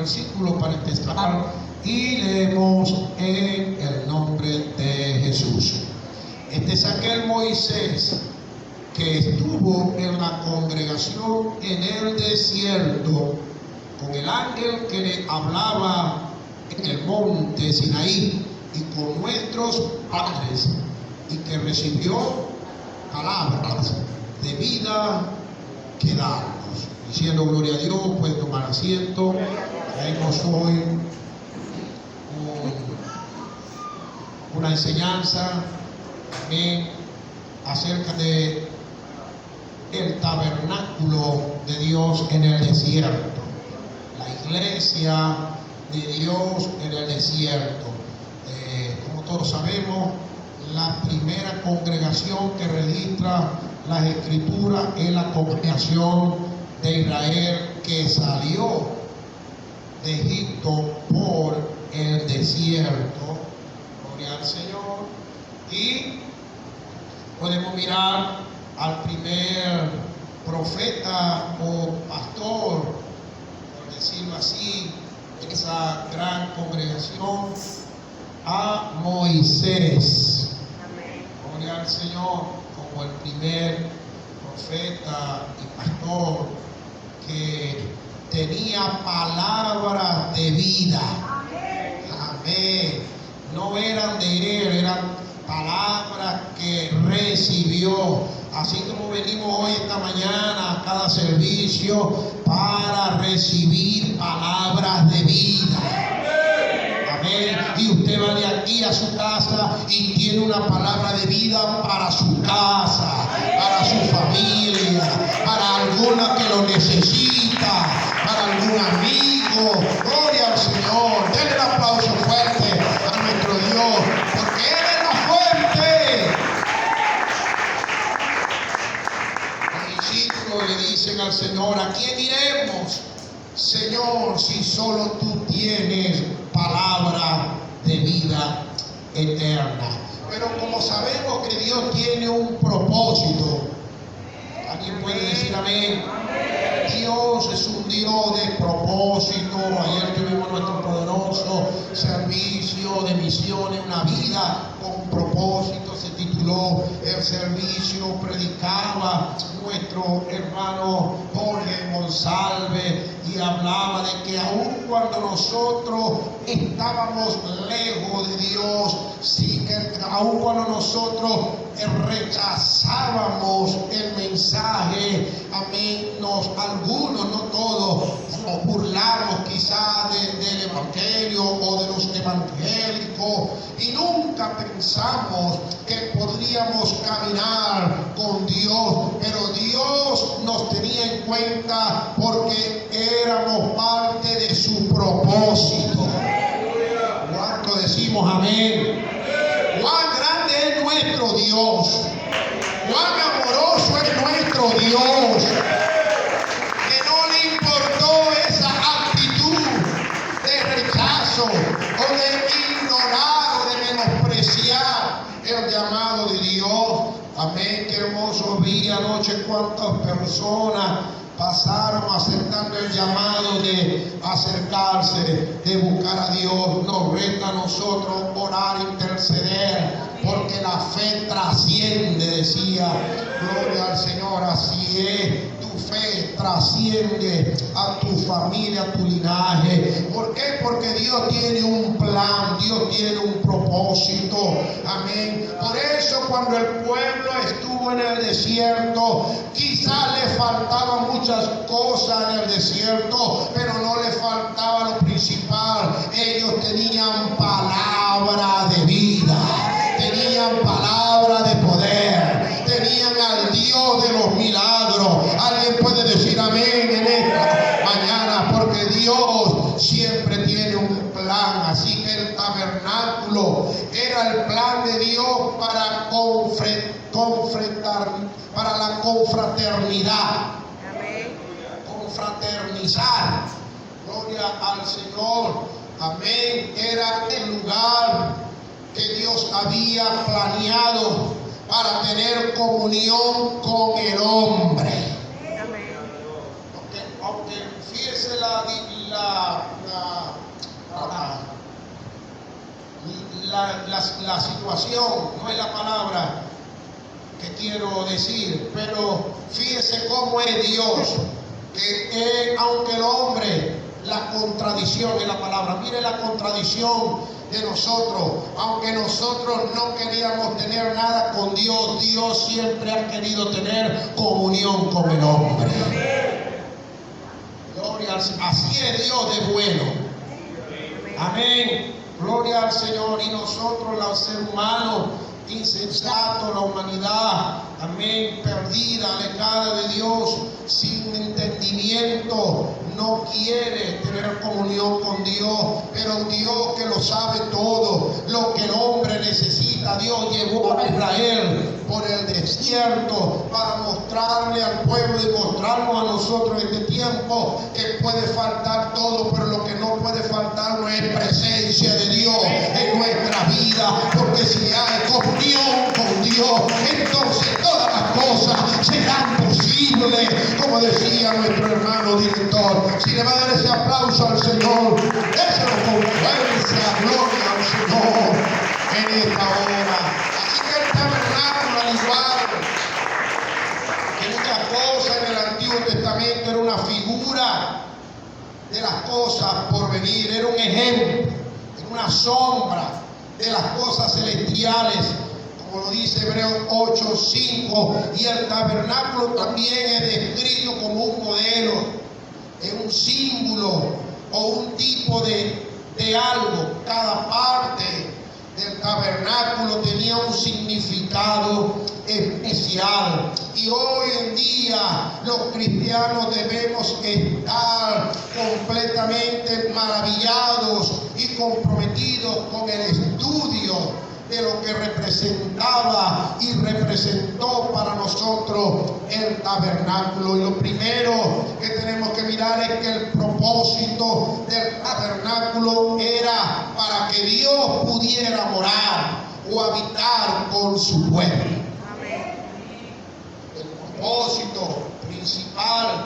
versículo para empezar y leemos en el nombre de Jesús. Este es aquel Moisés que estuvo en la congregación en el desierto con el ángel que le hablaba en el monte Sinaí y con nuestros padres, y que recibió palabras de vida que darnos. Diciendo gloria a Dios, puede tomar asiento. Traemos hoy una enseñanza también acerca de el tabernáculo de Dios en el desierto, la iglesia de Dios en el desierto. Como todos sabemos, la primera congregación que registra las escrituras es la congregación de Israel que salió de Egipto por el desierto. Gloria al Señor. Y podemos mirar al primer profeta o pastor, por decirlo así, de esa gran congregación, a Moisés. Amén. Gloria al Señor, como el primer profeta y pastor que tenía palabras de vida. Amén. Amén. No eran de él, eran palabras que recibió. Así como venimos hoy esta mañana a cada servicio para recibir palabras de vida. Amén. Y usted va de aquí a su casa y tiene una palabra de vida para su casa, para su familia, para alguna que lo necesita, para algún amigo. Gloria al Señor. Denle un aplauso fuerte a nuestro Dios, porque Él es la fuente. Los discípulos le dicen al Señor: ¿a quién iremos, Señor, si solo tú tienes palabra de vida eterna? Pero como sabemos que Dios tiene un propósito, ¿alguien puede decir amén? Dios es un Dios de propósito. Ayer tuvimos nuestro poderoso servicio de misiones, una vida con propósito. Se tituló el servicio, predicaba nuestro hermano Jorge González y hablaba de que aun cuando nosotros estábamos lejos de Dios, aun cuando nosotros rechazábamos el mensaje, amén, algunos, no todos, nos burlamos quizás del evangelio o de los evangélicos y nunca pensamos que podríamos caminar con Dios, pero Dios nos tenía en cuenta porque éramos parte de su propósito. ¿Cuánto decimos amén? Cuán grande es nuestro Dios, cuán amoroso es nuestro Dios, que no le importó esa actitud de rechazo o de ignorar o de menospreciar el llamado de Dios. Amén. Qué hermoso vi anoche cuántas personas pasaron aceptando el llamado de acercarse, de buscar a Dios. Nos resta a nosotros orar, interceder, porque la fe trasciende, decía. Gloria al Señor, así es. Tu fe trasciende a tu familia, a tu linaje. ¿Por qué? Porque Dios tiene un plan, Dios tiene un propósito. Amén. Por eso cuando el pueblo estuvo en el desierto, quizás le faltaban muchas cosas en el desierto, pero no le faltaba lo principal. Ellos tenían palabra de vida, tenían palabra de poder, tenían al Dios de los milagros. Alguien puede decir amén en esta mañana, porque Dios siempre tiene un plan. Así que el tabernáculo era el plan de Dios para la confraternidad. Confraternizar. Gloria al Señor. Amén. Era el lugar que Dios había planeado para tener comunión con el hombre. Aunque fíjese la la situación, no es la palabra que quiero decir, pero fíjese cómo es Dios, que aunque el hombre, la contradicción es la palabra, mire la contradicción de nosotros, aunque nosotros no queríamos tener nada con Dios, Dios siempre ha querido tener comunión con el hombre. Gloria al Señor, así es Dios de bueno. Amén. Gloria al Señor. Y nosotros, los seres humanos, insensatos, la humanidad, amén, perdida, alejada de Dios, sin entendimiento, no quiere tener comunión con Dios, pero Dios que lo sabe todo, lo que el hombre necesita, Dios llevó a Israel por el desierto para mostrarle al pueblo y mostrarnos a nosotros en este tiempo que puede faltar todo, pero lo que no puede faltar no es presencia de Dios en nuestra vida, porque si hay comunión con Dios, entonces todas las cosas serán posibles, como decía nuestro hermano director. Si le va a dar ese aplauso al Señor, déselo con fuerza, gloria al Señor en esta hora. Así que el tabernáculo, al igual que muchas cosas en el Antiguo Testamento, era una figura de las cosas por venir, era un ejemplo, era una sombra de las cosas celestiales, como lo dice Hebreos 8:5, y el tabernáculo también es descrito como un modelo, es un símbolo o un tipo de algo. Cada parte del tabernáculo tenía un significado especial, y hoy en día los cristianos debemos estar completamente maravillados y comprometidos con el estudio de lo que representaba y representó para nosotros el tabernáculo. Y lo primero que tenemos que mirar es que el propósito del tabernáculo era para que Dios pudiera morar o habitar con su pueblo. El propósito principal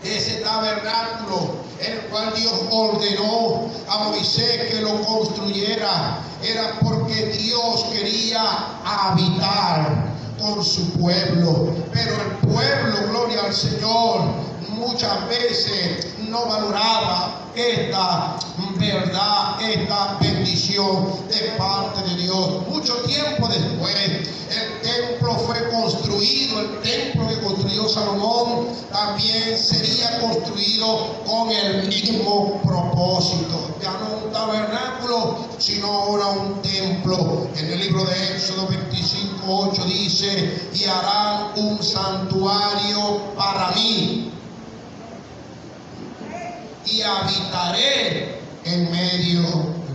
de ese tabernáculo, el cual Dios ordenó a Moisés que lo construyera, era porque Dios quería habitar con su pueblo. Pero el pueblo, gloria al Señor, muchas veces no valoraba esta verdad, esta bendición de parte de Dios. Mucho tiempo después, el templo fue construido, el templo que construyó Salomón también sería construido con el mismo propósito. Ya no un tabernáculo, sino ahora un templo. En el libro de Éxodo 25:8 dice: y harán un santuario para mí, y habitaré en medio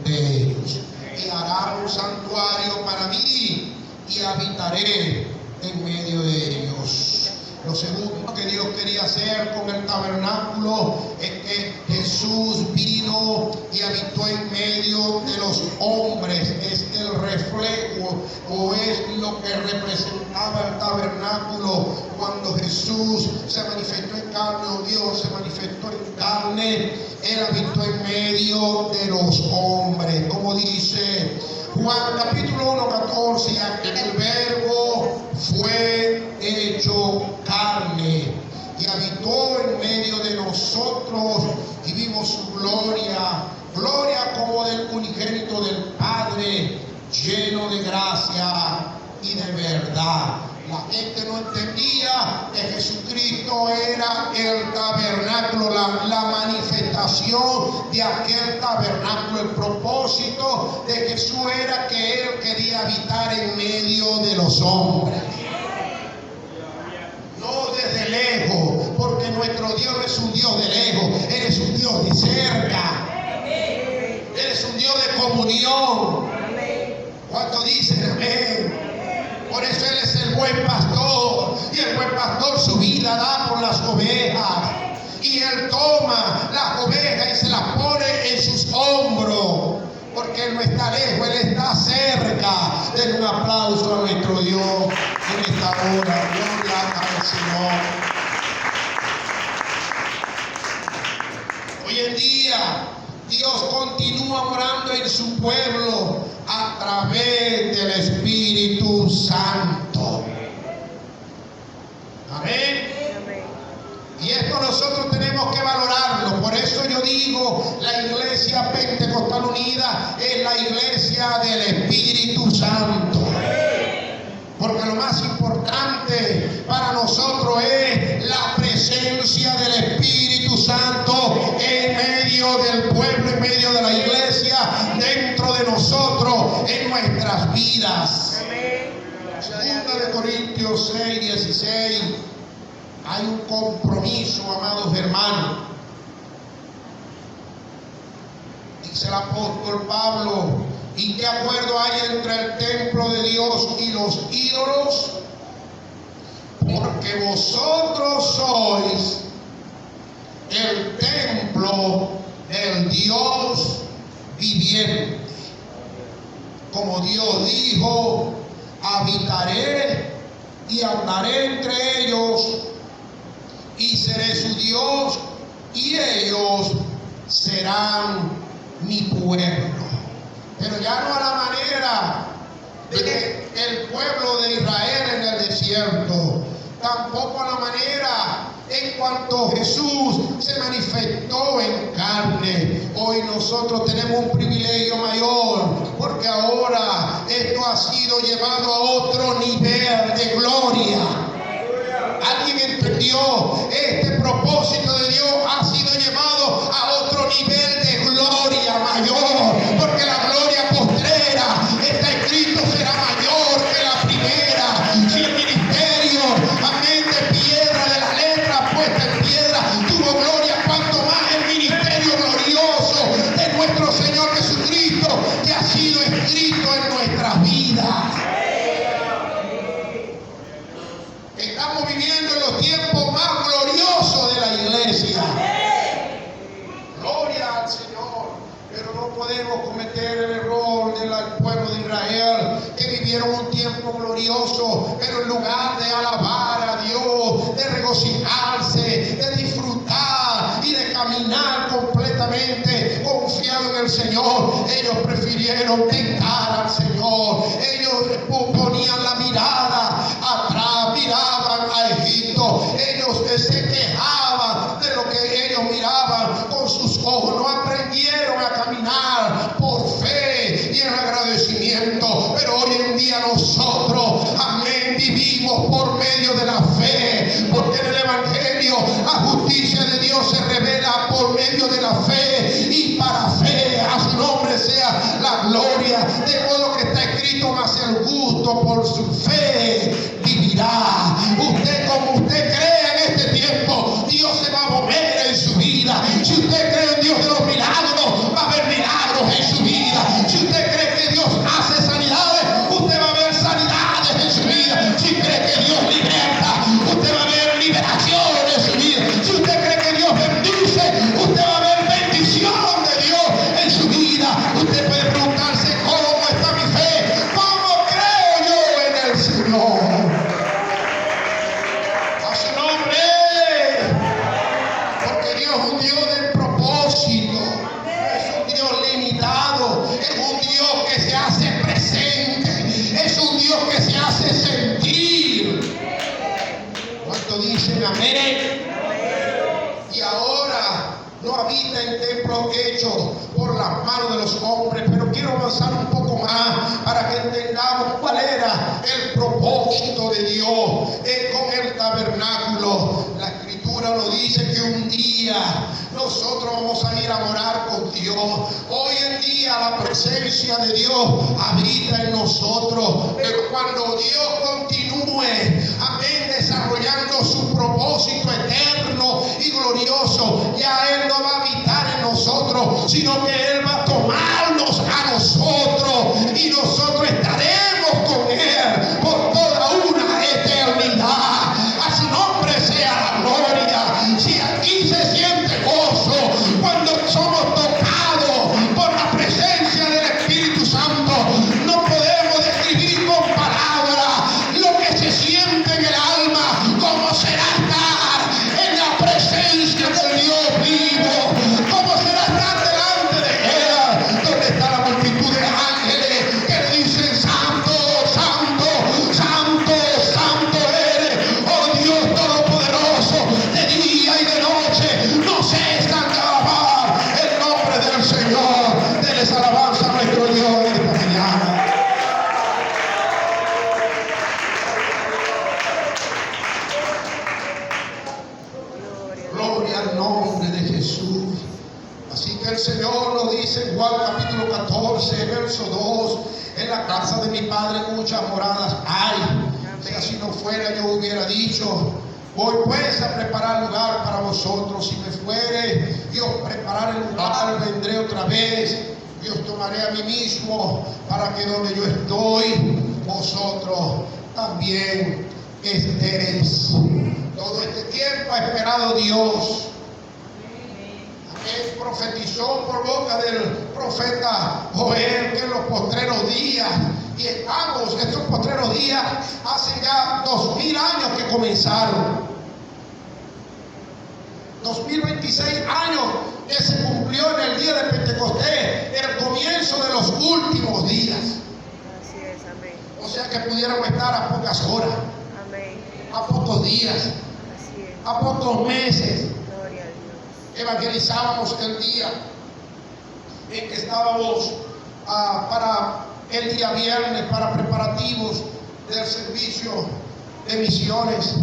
de ellos. Y hará un santuario para mí, y habitaré en medio de ellos. Lo segundo que Dios quería hacer con el tabernáculo es que Jesús vino y habitó en medio de los hombres. Es el reflejo, o es lo que representaba el tabernáculo cuando Jesús se manifestó en carne, o Dios se manifestó en carne. Él habitó en medio de los hombres, como dice Juan capítulo 1:14, aquel verbo fue hecho carne y habitó en medio de nosotros, y vimos su gloria, gloria como del unigénito del Padre, lleno de gracia y de verdad. La gente no entendía que Jesucristo era el tabernáculo, la manifestación de aquel tabernáculo. El propósito de Jesús era que Él quería habitar en medio de los hombres. No desde lejos, porque nuestro Dios no es un Dios de lejos, Él es un Dios de cerca. Él es un Dios de comunión. ¿Cuántos dicen amén? Por eso Él es el buen pastor, y el buen pastor su vida da por las ovejas, y Él toma las ovejas y se las pone en sus hombros, porque Él no está lejos, Él está cerca. Den un aplauso a nuestro Dios en esta hora. Gloria al Señor. Hoy en día Dios continúa morando en su pueblo a través del Espíritu Santo. Amén. Y esto nosotros tenemos que valorarlo. Por eso yo digo, la iglesia Pentecostal Unida es la iglesia del Espíritu Santo. Porque lo más importante para nosotros es la presencia del Espíritu Santo en medio del pueblo, en medio de la iglesia, dentro de nosotros, en nuestras vidas. Segunda de Corintios 6:16. Hay un compromiso, amados hermanos. Dice el apóstol Pablo: ¿y qué acuerdo hay entre el templo de Dios y los ídolos? Porque vosotros sois el templo del Dios viviente. Como Dios dijo: habitaré y andaré entre ellos, y seré su Dios, y ellos serán mi pueblo. Pero ya no a la manera de el pueblo de Israel en el desierto, tampoco a la manera en cuanto Jesús se manifestó en carne. Hoy nosotros tenemos un privilegio mayor, porque ahora esto ha sido llevado a otro nivel de gloria. ¿Alguien entendió? Este propósito de Dios ha sido llevado a otro nivel de gloria mayor, porque la gloria postrera, está escrito, será mayor que la primera. Si el ministerio, amén, de piedra, de la letra puesta en piedra, tuvo gloria, cuanto más el ministerio glorioso de nuestro Señor Jesucristo, que ha sido escrito en nuestras vidas. Estamos viviendo en los tiempos más gloriosos de la iglesia. Gloria al Señor. Pero no podemos cometer el error del pueblo de Israel, que vivieron un tiempo glorioso, pero en lugar de alabar a Dios, de regocijarse, de disfrutar y de caminar completamente confiado en el Señor, ellos prefirieron tentar al Señor. Ellos ponían la mirada atrás, miraban a Egipto. Ellos se quejaban de lo que ellos miraban con sus ojos. No aprendieron a caminar por fe y en agradecimiento. Pero hoy en día nosotros, amén, vivimos por medio de la fe, porque en el Evangelio la justicia de Dios se revela por medio de la fe, y para fe a su nombre sea la gloria. De modo que está escrito: mas el justo por su fe vivirá. Usted, como usted crea en este tiempo, Dios se va a mover en su vida. Si usted cree en Dios de los milagros, va a haber milagros en su vida. Si usted cree que Dios hace sanidades, usted va a ver sanidades en su vida. Si cree que Dios liberta, usted va a ver liberación en su vida. Si usted cree que Dios bendice, usted va a ver bendición de Dios en su vida. Usted puede preguntarse: ¿cómo está mi fe? ¿Cómo creo yo en el Señor? A su nombre. Porque Dios es un Dios de propósito. Es un Dios limitado. Es un Dios que se hace presente. Es un Dios que se hace sentir. ¿Cuánto dicen amén? Y ahora no habita en templos hechos por las manos de los hombres. Pero quiero avanzar un poco más para que entendamos cuál era el propósito de Dios con el tabernáculo. La Escritura nos dice que un día nosotros vamos a ir a morar con Dios. Hoy en día la presencia de Dios habita en nosotros. Pero cuando Dios continúe, amén, desarrollando su propósito eterno y glorioso, ya Él no va a habitar en nosotros, sino que Él va a tomarnos a nosotros, y nosotros estaremos con Él por toda una eternidad. A su nombre sea la gloria. Si aquí se siente gozo cuando somos tocados por la presencia del Espíritu Santo, no podemos describir con palabras lo que se siente en el alma, cómo será estar en la presencia del Dios vivo, cómo será estar delante que el Señor nos dice en Juan capítulo 14, verso 2, en la casa de mi Padre muchas moradas hay. Si así no fuera, yo hubiera dicho, voy pues a preparar lugar para vosotros. Si me fuere y os preparar el lugar, vendré otra vez y os tomaré a mí mismo, para que donde yo estoy, vosotros también estéis. Todo este tiempo ha esperado Dios. Él profetizó por boca del profeta Joel que en los postreros días, y estamos en estos postreros días, hace ya 2000 años que comenzaron. 2026 años que se cumplió en el día de Pentecostés, el comienzo de los últimos días. Así es, amén. O sea que pudiéramos estar a pocas horas, Amén. a pocos días, Así es. a pocos meses. Gloria a Dios. Evangelizábamos el día en que estábamos para el día viernes, para preparativos del servicio de misiones,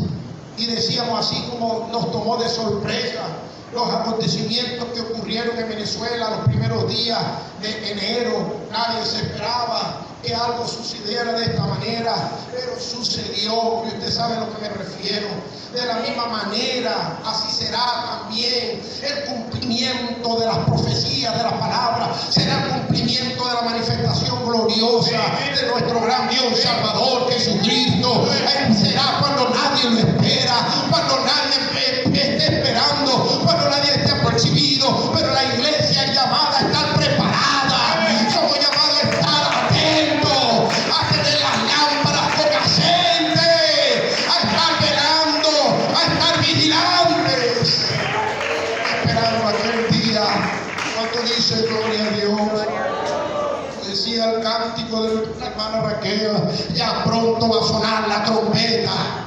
y decíamos, así como nos tomó de sorpresa los acontecimientos que ocurrieron en Venezuela los primeros días de enero, nadie se esperaba que algo sucediera de esta manera, pero sucedió, y usted sabe a lo que me refiero. De la misma manera, así será también el cumplimiento de las profecías, de las palabras, será el cumplimiento de la manifestación gloriosa de nuestro gran Dios Salvador Jesucristo. Él será cuando nadie lo espera, cuando nadie esté esperando, cuando nadie esté apercibido, pero la iglesia es llamada a estar preparada. Somos llamados a estar atentos, a tener las lámparas con aceite, a estar velando, a estar vigilantes, esperando aquel día. ¿Cuánto dice gloria a Dios? Decía el cántico de nuestra hermana Raquel, ya pronto va a sonar la trompeta.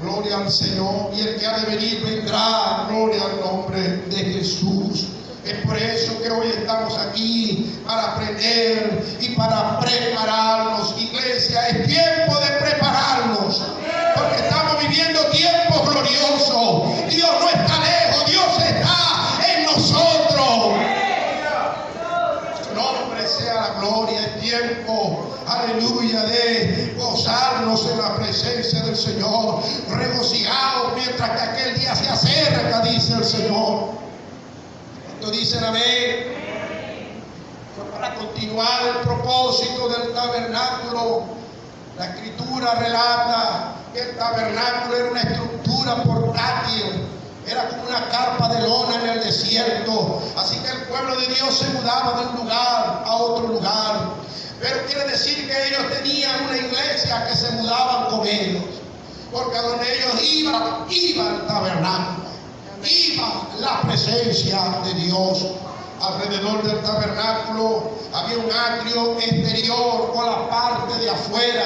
Gloria al Señor, y el que ha de venir vendrá. Gloria al nombre de Jesús. Es por eso que hoy estamos aquí, para aprender y para prepararnos. Iglesia, es tiempo de prepararnos, porque estamos viviendo tiempos gloriosos. Dios no está lejos, Dios está en nosotros. Su nombre sea la gloria. Es tiempo, aleluya, de gozarnos en la presencia del Señor, regocijados mientras que aquel día se acerca, dice el Señor. ¿Cuántos dicen amén? Para continuar el propósito del tabernáculo, la Escritura relata que el tabernáculo era una estructura portátil. Era como una carpa de lona en el desierto. Así que el pueblo de Dios se mudaba de un lugar a otro lugar. Pero quiere decir que ellos tenían una iglesia que se mudaban con ellos. Porque a donde ellos iban, iba el tabernáculo. Iba la presencia de Dios. Alrededor del tabernáculo había un atrio exterior, o la parte de afuera,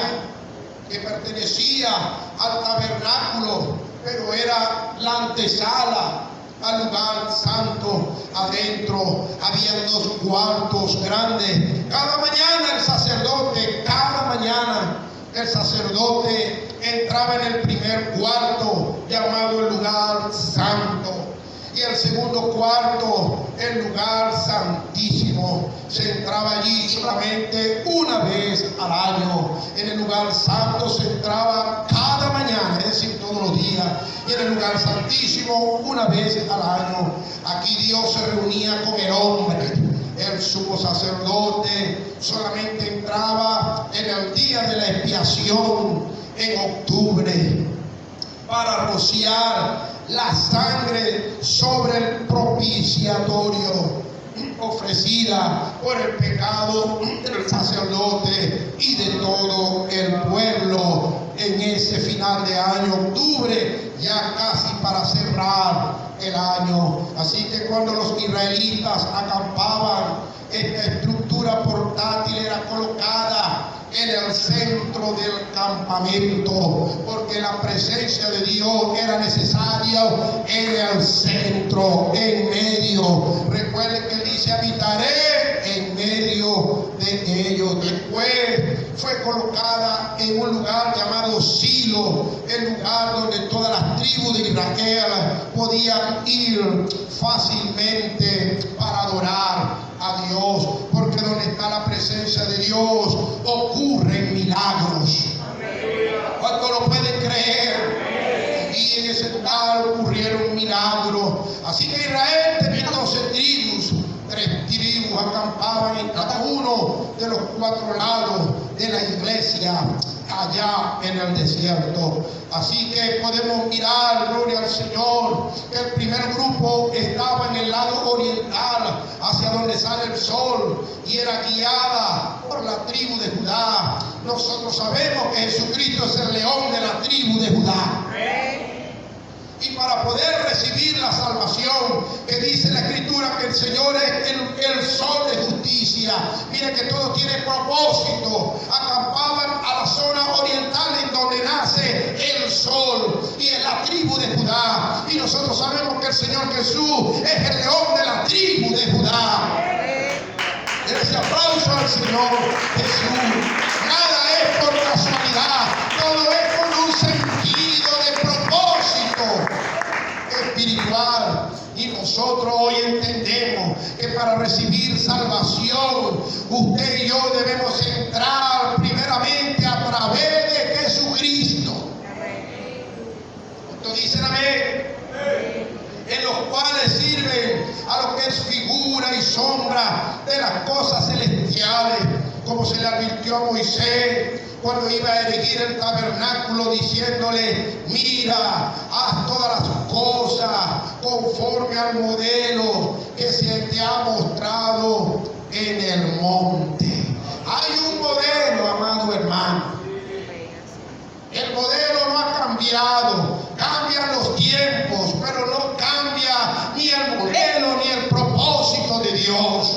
que pertenecía al tabernáculo, pero era la antesala al lugar santo. Adentro había 2 cuartos grandes. Cada mañana el sacerdote entraba en el primer cuarto, llamado el lugar santo, y el segundo cuarto, el lugar santísimo. Se entraba allí solamente una vez al año. En el lugar santo se entraba cada mañana, es decir, todos los días, y en el lugar santísimo una vez al año. Aquí Dios se reunía con el hombre. El sumo sacerdote solamente entraba en el día de la expiación, en octubre, para rociar la sangre sobre el propiciatorio, ofrecida por el pecado del sacerdote y de todo el pueblo en ese final de año, octubre, ya casi para cerrar el año. Así que cuando los israelitas acampaban, esta estructura portátil era colocada en el centro del campamento, porque la presencia de Dios era necesaria en el centro, en medio. Recuerden que él dice: habitaré en medio de ellos. Después fue colocada en un lugar llamado Silo, el lugar donde todas las tribus de Israel podían ir fácilmente para adorar a Dios, porque donde está la presencia de Dios ocurren milagros. ¿Cuánto lo pueden creer? Y en ese lugar ocurrieron milagros. Así que Israel tenía 12 tribus. 3 tribus acampaban en cada uno de los 4 lados de la iglesia allá en el desierto. Así que podemos mirar, gloria al Señor, que el primer grupo estaba en el lado oriental, hacia donde sale el sol, y era guiada por la tribu de Judá. Nosotros sabemos que Jesucristo es el león de la tribu de Judá. Y para poder recibir la salvación, que dice la Escritura que el Señor es el sol de justicia. Mire que todo tiene propósito. Acampaban a la zona oriental en donde nace el sol, y en la tribu de Judá. Y nosotros sabemos que el Señor Jesús es el león de la tribu de Judá. Ese aplauso al Señor Jesús. Nada es por casualidad, todo es con un sentido de propósito espiritual. Y nosotros hoy entendemos que para recibir salvación, usted y yo debemos entrar primeramente a través de Jesucristo. ¿Cuántos dicen amén? En los cuales sirven a lo que es figura y sombra de las cosas celestiales, como se le advirtió a Moisés cuando iba a erigir el tabernáculo, diciéndole: mira, haz todas las cosas conforme al modelo que se te ha mostrado en el monte. Hay un modelo, amado hermano. El modelo no ha cambiado. Cambian los tiempos, pero no cambia ni el modelo ni el propósito de Dios.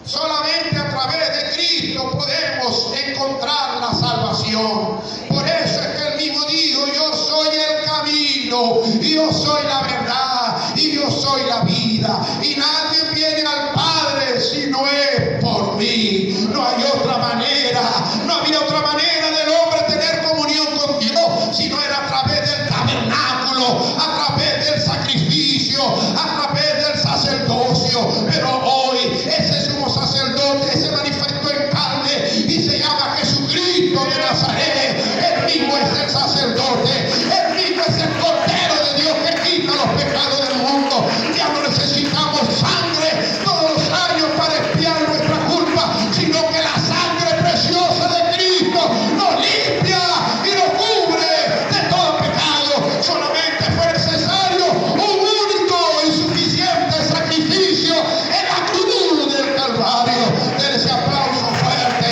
Solamente a través de Cristo podemos encontrar la salvación. Por eso es que Él mismo dijo: yo soy el camino, y yo soy la verdad, y yo soy la vida, y nadie viene al Padre si no es por mí. No hay otra manera, no había otra manera del hombre tener comunión con Dios si no era a través del tabernáculo, a través del sacrificio, a través del sacerdocio. Pero hoy ese sumo sacerdote se manifestó en carne y se llama Jesucristo de Nazaret. Él mismo es el sacerdote, él mismo es el Cordero de Dios que quita los pecados del mundo. Ya no necesitamos sangre todos los años para expiar nuestra culpa, sino que la sangre preciosa de Cristo nos limpia y nos cubre de todo pecado. Solamente fue necesario un único y suficiente sacrificio en la cruz del Calvario. Den ese aplauso fuerte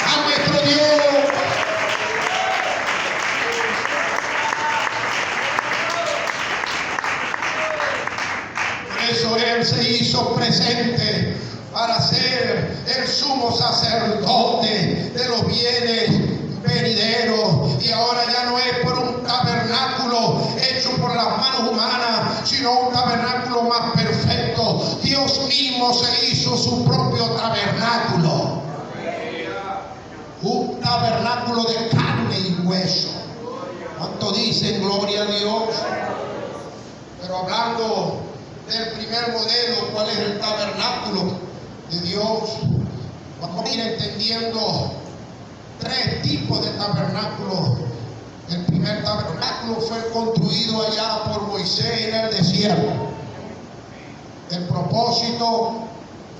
a nuestro Dios. Por eso Él se hizo presente para ser el sumo sacerdote de los bienes venideros. Y ahora ya no es por un tabernáculo hecho por las manos humanas, sino un tabernáculo más perfecto. Dios mismo se hizo su propio tabernáculo. Un tabernáculo de carne y hueso. ¿Cuánto dicen gloria a Dios? Pero hablando del primer modelo, ¿cuál es el tabernáculo de Dios? Vamos a ir entendiendo 3 tipos de tabernáculos. El primer tabernáculo fue construido allá por Moisés en el desierto. El propósito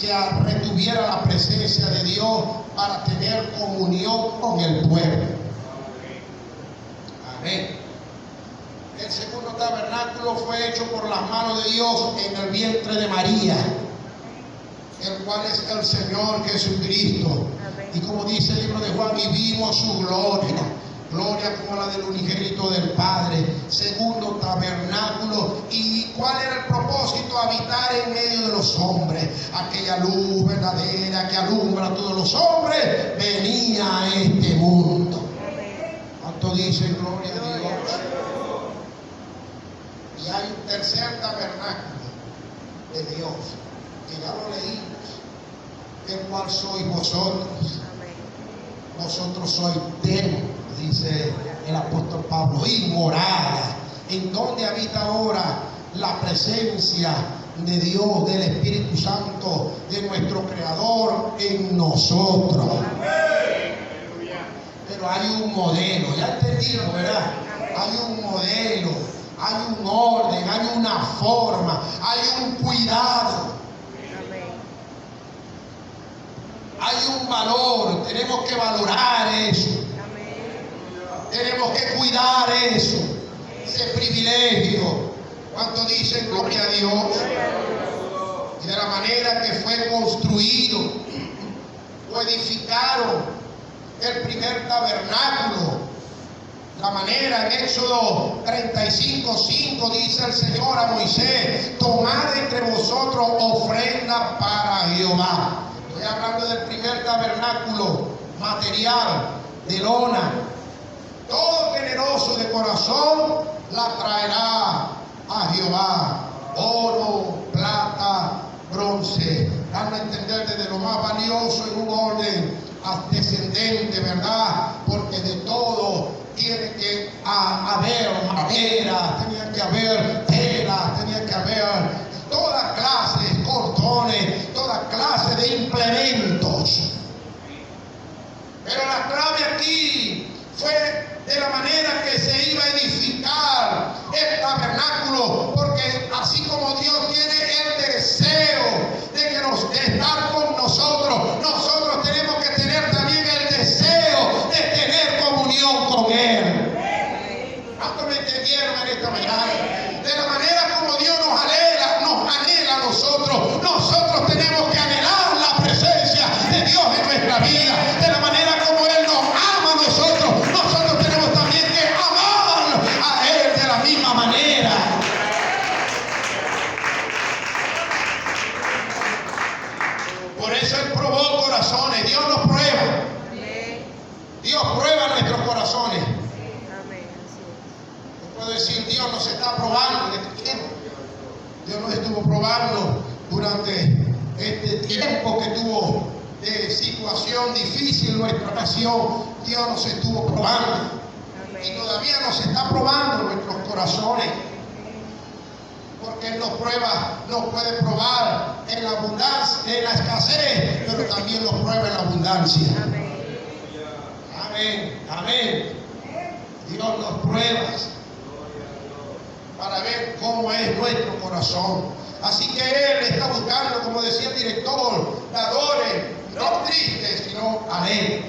que retuviera la presencia de Dios para tener comunión con el pueblo. Amén. El segundo tabernáculo fue hecho por las manos de Dios en el vientre de María, el cual es el Señor Jesucristo. Amén. Y como dice el libro de Juan, y vimos su gloria, gloria como la del unigénito del Padre. Segundo tabernáculo. ¿Y cuál era el propósito? Habitar en medio de los hombres. Aquella luz verdadera que alumbra a todos los hombres venía a este mundo. ¿Cuánto dicen gloria a Dios? Y hay un tercer tabernáculo de Dios, que ya lo leímos, el cual sois vosotros. Vosotros sois templo, dice el apóstol Pablo, y morada, en donde habita ahora la presencia de Dios, del Espíritu Santo, de nuestro Creador en nosotros. Pero hay un modelo, ya entendieron, ¿verdad? Hay un modelo, hay un orden, hay una forma, hay un cuidado, hay un valor. Tenemos que valorar eso, tenemos que cuidar eso, ese privilegio. ¿Cuánto dicen gloria a Dios? Y de la manera que fue construido o edificaron el primer tabernáculo, la manera en Éxodo 35:5 dice el Señor a Moisés: tomad entre vosotros ofrenda para Jehová. Estoy hablando del primer tabernáculo material de lona. Todo generoso de corazón la traerá a Jehová: oro, plata, bronce. Dan a entender desde lo más valioso en un orden descendente, ¿verdad? Porque de todo tiene que haber madera, tenía que haber tela, tenía que haber toda clase de cordones, toda clase de implementos. Pero la clave aquí fue de la manera que se iba a edificar el tabernáculo, porque así como Dios tiene el deseo de estar con nosotros, nosotros tenemos que tener también el deseo de tener comunión con Él. ¿Cuántos me entendieron en esta mañana? De la manera como Dios nos anhela a nosotros, nosotros tenemos que anhelar la presencia de Dios en nuestra vida. De la manera como Él nos ama a nosotros, nosotros tenemos también que amar a Él de la misma manera. Por eso Él probó corazones. Dios nos prueba. Dios prueba nuestros corazones. No puedo decir Dios nos está probando en este tiempo. Dios nos estuvo probando durante este tiempo que tuvo de situación difícil en nuestra nación. Dios nos estuvo probando. Y todavía nos está probando nuestros corazones. Porque Él nos prueba, nos puede probar en la abundancia, en la escasez, pero también nos prueba en la abundancia. Amén, amén. Dios nos prueba para ver cómo es nuestro corazón. Así que Él está buscando, como decía el director, dadores, no tristes, sino alegres.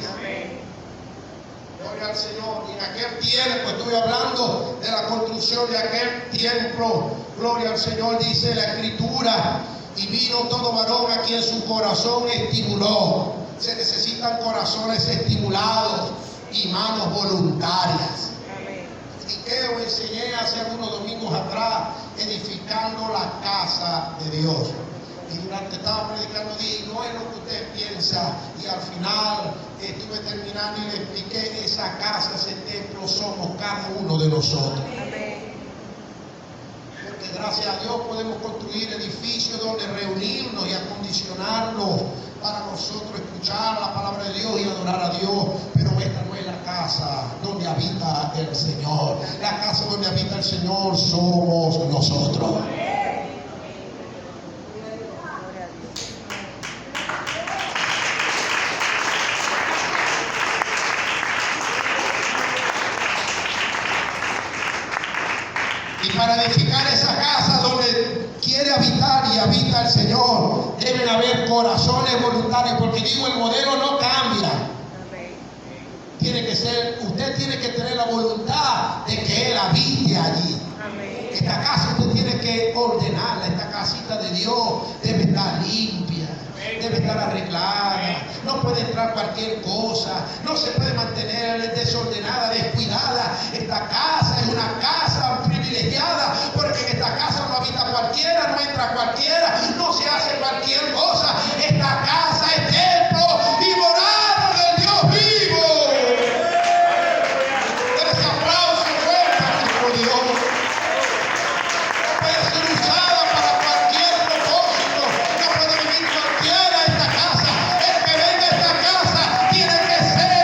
Gloria al Señor. Y en aquel tiempo, estuve hablando de la construcción de aquel templo. Gloria al Señor, dice la Escritura: y vino todo varón a quien su corazón estimuló. Se necesitan corazones estimulados y manos voluntarias. Prediqué o enseñé hace algunos domingos atrás, edificando la casa de Dios. Y durante estaba predicando, dije: no es lo que usted piensa. Y al final estuve terminando y le expliqué: esa casa, ese templo, somos cada uno de nosotros. Porque gracias a Dios podemos construir edificios donde reunirnos y acondicionarnos para nosotros escuchar la palabra de Dios y adorar a Dios. Pero esta no es la casa donde habita el Señor. La casa donde habita el Señor somos nosotros. Y para edificar esa casa donde quiere habitar y habita el Señor, deben haber corazones voluntarios, porque digo, el modelo no cambia. Tiene que ser, usted tiene que tener la voluntad de que Él habite allí. Esta casa usted tiene que ordenarla. Esta casita de Dios debe estar limpia, debe estar arreglada. No puede entrar cualquier cosa, no se puede mantener desordenada, descuidada. Esta casa es una casa privilegiada, porque en esta casa no habita cualquiera, no entra cualquiera, no se hace cualquier cosa. Esta casa es templo y morada del Dios vivo. Ese aplauso fuerte a nuestro Dios. No puede ser usada para cualquier propósito, no puede venir cualquiera a esta casa. El que venga a esta casa tiene que ser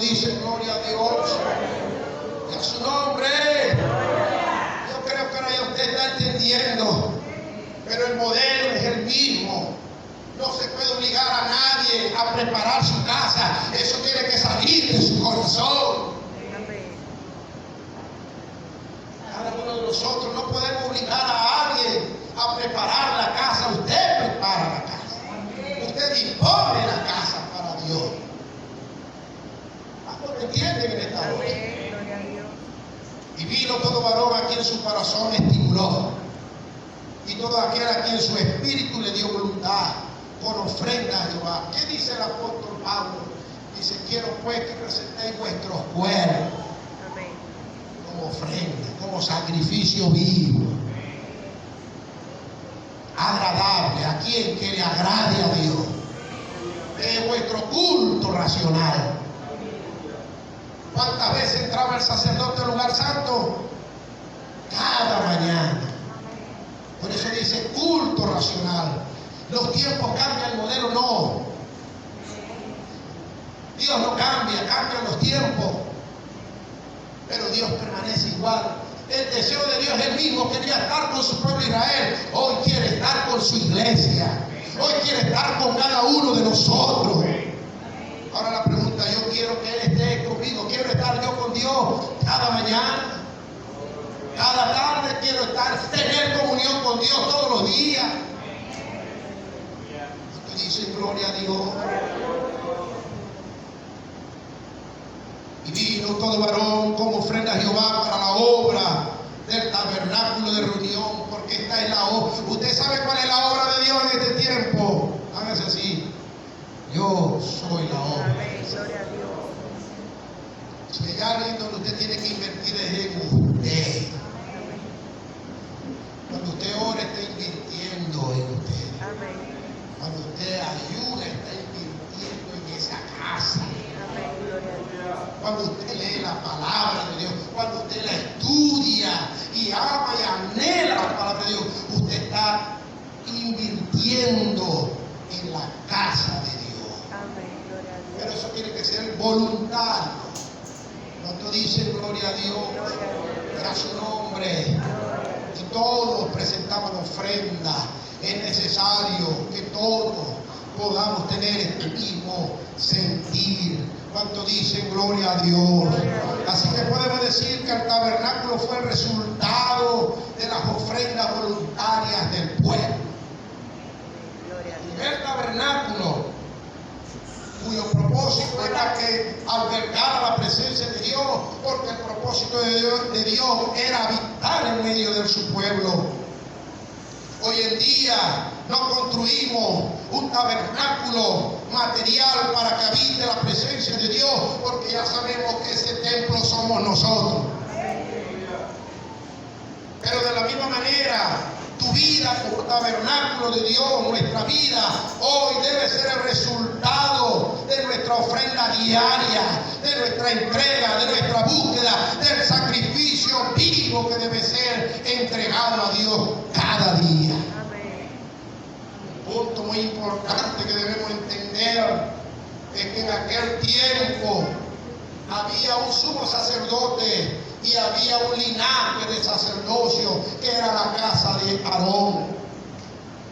dice gloria a Dios? Y a su nombre. Yo creo que ahora ya usted está entendiendo, pero el modelo es el mismo. No se puede obligar a nadie a preparar su casa. Eso tiene que salir de su corazón. Amén. Cada uno de nosotros no podemos obligar a alguien a preparar la casa. Usted prepara la casa. Usted dispone la casa para Dios. ¿Cuántos me entienden en esta hora? Amén. Gloria a Dios. Y vino todo varón a quien su corazón estimuló, y todo aquel a quien su espíritu le dio voluntad, con ofrenda a Jehová. ¿Qué dice el apóstol Pablo? Dice: quiero pues que presentéis vuestros cuerpos Amén. como ofrenda, como sacrificio vivo, agradable, a quien que le agrade a Dios. Es vuestro culto racional. ¿Cuántas veces entraba el sacerdote al lugar santo? Cada mañana. Por eso dice culto racional. Los tiempos cambian, el modelo no. Dios no cambia, cambian los tiempos, pero Dios permanece igual. El deseo de Dios es el mismo. Quería estar con su pueblo Israel. Hoy quiere estar con su iglesia. Hoy quiere estar con cada uno de nosotros. Ahora la pregunta: yo quiero que Él esté conmigo. Quiero estar yo con Dios cada mañana, cada tarde. Quiero tener comunión con Dios todos los días. Usted dice gloria a Dios. Y vino todo varón como ofrenda a Jehová para la obra del tabernáculo de reunión, porque esta es la obra. ¿Usted sabe cuál es la obra de Dios en este tiempo? Hágase así: yo soy la obra. Amén. Gloria a Dios. Si hay alguien donde usted tiene que invertir es en usted. Cuando usted ora, está invirtiendo en usted. Amén. Cuando usted ayuda, está invirtiendo en esa casa. Amén. Gloria a Dios. Cuando usted lee la palabra de Dios, cuando usted la estudia y ama y anhela la palabra de Dios, usted está invirtiendo en la casa de Dios. Amén. Gloria a Pero Dios. eso tiene que ser voluntario. Cuando dice gloria a Dios, a su nombre, y todos presentaban ofrenda, es necesario que todos podamos tener este mismo sentir. Cuando dicen gloria a Dios. Así que podemos decir que el tabernáculo fue el resultado de las ofrendas voluntarias del pueblo. Gloria a Dios. El tabernáculo, cuyo propósito era que albergara la presencia de Dios, porque el propósito de Dios era habitar en medio de su pueblo. Hoy en día no construimos un tabernáculo material para que habite la presencia de Dios, porque ya sabemos que ese templo somos nosotros. Pero de la misma manera, tu vida como tabernáculo de Dios, nuestra vida hoy debe ser el resultado de nuestra ofrenda diaria, de nuestra entrega, de nuestra búsqueda, del sacrificio vivo que debe ser entregado a Dios cada día. Amén. Un punto muy importante que debemos entender es que en aquel tiempo había un sumo sacerdote y había un linaje de sacerdocio que era la casa de Aarón.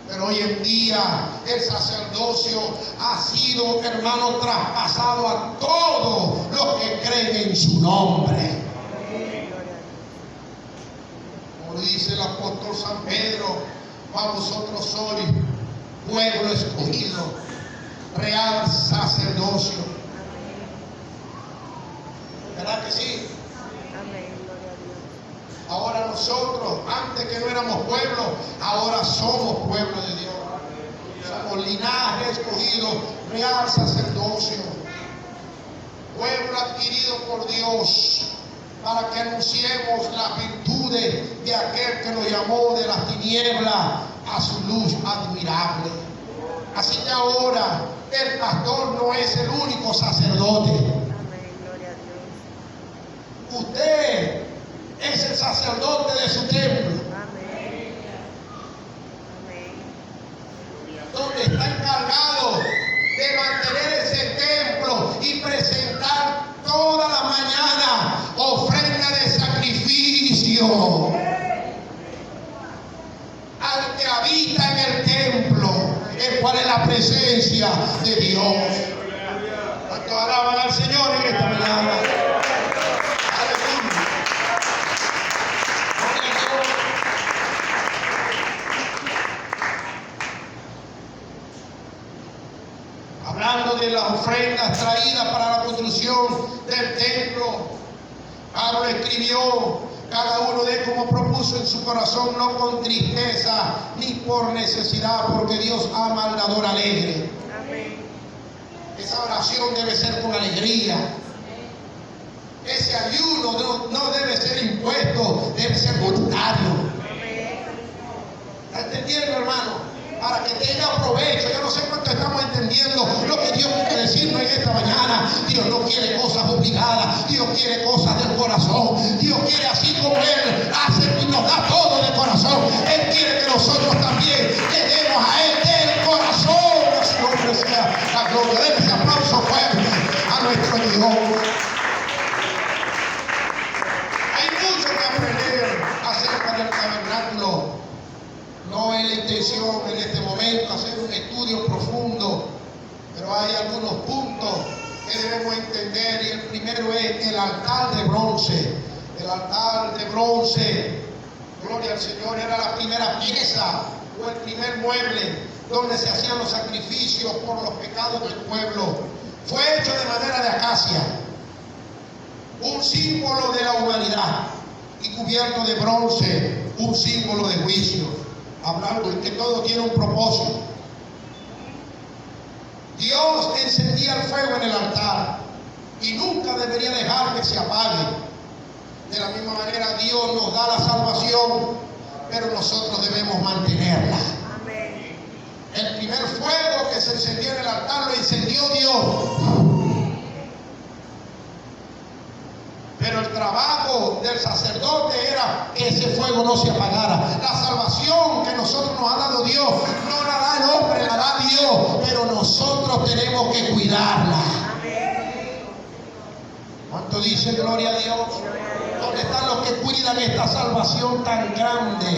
Pero hoy en día el sacerdocio ha sido, hermano, traspasado a todos los que creen en su nombre. Como dice el apóstol San Pedro: para vosotros sois pueblo escogido, real sacerdocio. ¿Verdad que sí? Amén. Gloria a Dios. Ahora nosotros, antes que no éramos pueblo, ahora somos pueblo de Dios. Somos linaje escogido, real sacerdocio, pueblo adquirido por Dios, para que anunciemos las virtudes de aquel que nos llamó de las tinieblas a su luz admirable. Así que ahora el pastor no es el único sacerdote. Amén. Gloria a Dios. Usted es el sacerdote de su templo, Amén. Amén. donde está encargado de mantener ese templo y presentar la presencia de Dios. ¿Cuántos alaban al Señor en esta mañana? Aleluya. Gloria a Dios. Hablando de las ofrendas traídas para la construcción del templo, Pablo escribió: cada uno dé como propuso en su corazón, no con tristeza ni por necesidad, porque Dios ama al dador alegre. Amén. Esa oración debe ser con alegría. Ese ayuno no debe ser impuesto, debe ser voluntario. Amén. ¿Está entendiendo, hermano? Para que tenga provecho. Yo no sé cuánto estamos entendiendo lo que Dios quiere decirnos en esta mañana. Dios no quiere cosas obligadas, Dios quiere cosas del corazón. Dios quiere, así como Él hace y nos da todo de corazón, Él quiere que nosotros también le demos a Él del corazón. A su nombre sea la gloria. Den ese aplauso fuerte a nuestro Dios. Hay mucho que aprender acerca del tabernáculo. No es la intención en este momento hacer un estudio profundo, pero hay algunos puntos que debemos entender, y el primero es el altar de bronce. El altar de bronce, gloria al Señor, era la primera pieza o el primer mueble donde se hacían los sacrificios por los pecados del pueblo. Fue hecho de madera de acacia, un símbolo de la humanidad, y cubierto de bronce, un símbolo de juicio. Hablando de que todo tiene un propósito. Dios encendía el fuego en el altar y nunca debería dejar que se apague. De la misma manera, Dios nos da la salvación, pero nosotros debemos mantenerla. Amén. El primer fuego que se encendió en el altar lo encendió Dios. Pero el trabajo del sacerdote era que ese fuego no se apagara. La salvación que nosotros nos ha dado Dios, no la da el hombre, la da Dios, pero nosotros tenemos que cuidarla. Amén. ¿Cuánto dice gloria a Dios? Gloria a Dios. ¿Dónde están los que cuidan esta salvación tan grande?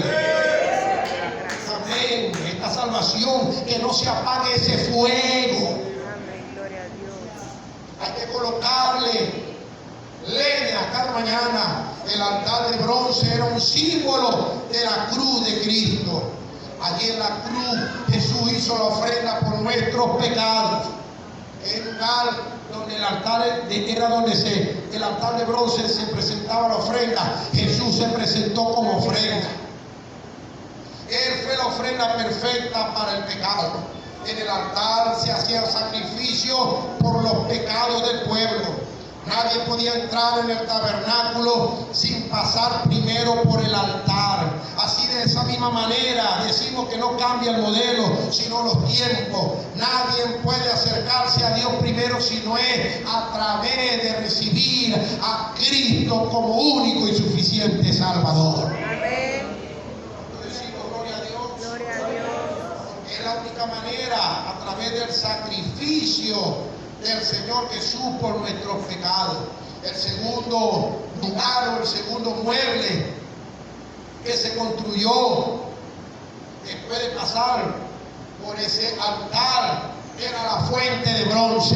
Amén. Esta salvación, que no se apague ese fuego. Amén. Gloria a Dios. Hay que colocarle leña cada mañana. El altar de bronce era un símbolo de la cruz de Cristo. Allí en la cruz Jesús hizo la ofrenda por nuestros pecados. El lugar donde el altar era el altar de bronce se presentaba la ofrenda. Jesús se presentó como ofrenda. Él fue la ofrenda perfecta para el pecado. En el altar se hacían sacrificios por los pecados del pueblo. Nadie podía entrar en el tabernáculo sin pasar primero por el altar. Así, de esa misma manera, decimos que no cambia el modelo, sino los tiempos. Nadie puede acercarse a Dios primero si no es a través de recibir a Cristo como único y suficiente Salvador. Amén. Decimos gloria a Dios. Gloria a Dios. Es la única manera, a través del sacrificio del Señor Jesús por nuestros pecados. El segundo lugar o el segundo mueble que se construyó después de pasar por ese altar era la fuente de bronce.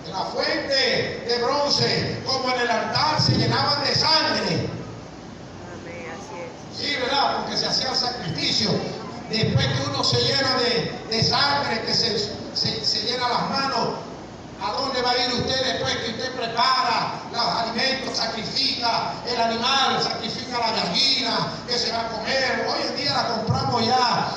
En la fuente de bronce, como en el altar, se llenaban de sangre. Amén. Así es. Sí, ¿verdad? Porque se hacía sacrificio. Después que uno se llena de sangre, que se llena las manos, ¿a dónde va a ir usted después que usted prepara los alimentos? Sacrifica el animal, sacrifica la gallina que se va a comer. Hoy en día la compramos ya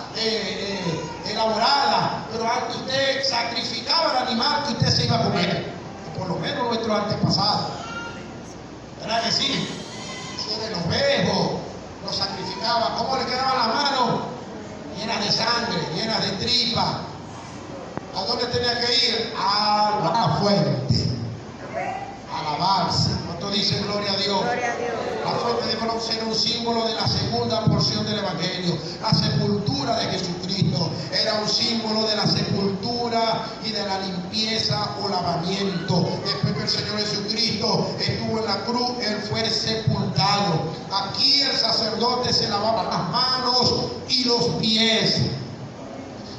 elaborada, pero antes usted sacrificaba el animal que usted se iba a comer. Por lo menos nuestros antepasados. ¿Verdad que sí? Si era el ovejo, lo sacrificaba. ¿Cómo le quedaban las manos? Llenas de sangre, llenas de tripa. ¿A dónde tenía que ir? A la fuente. Amén. A lavarse. ¿Cuánto dice gloria a Dios? Gloria a Dios. La fuente de bronce era un símbolo de la segunda porción del Evangelio. La sepultura de Jesucristo era un símbolo de la sepultura y de la limpieza o lavamiento. Después que el Señor Jesucristo estuvo en la cruz, Él fue sepultado. Aquí el sacerdote se lavaba las manos y los pies.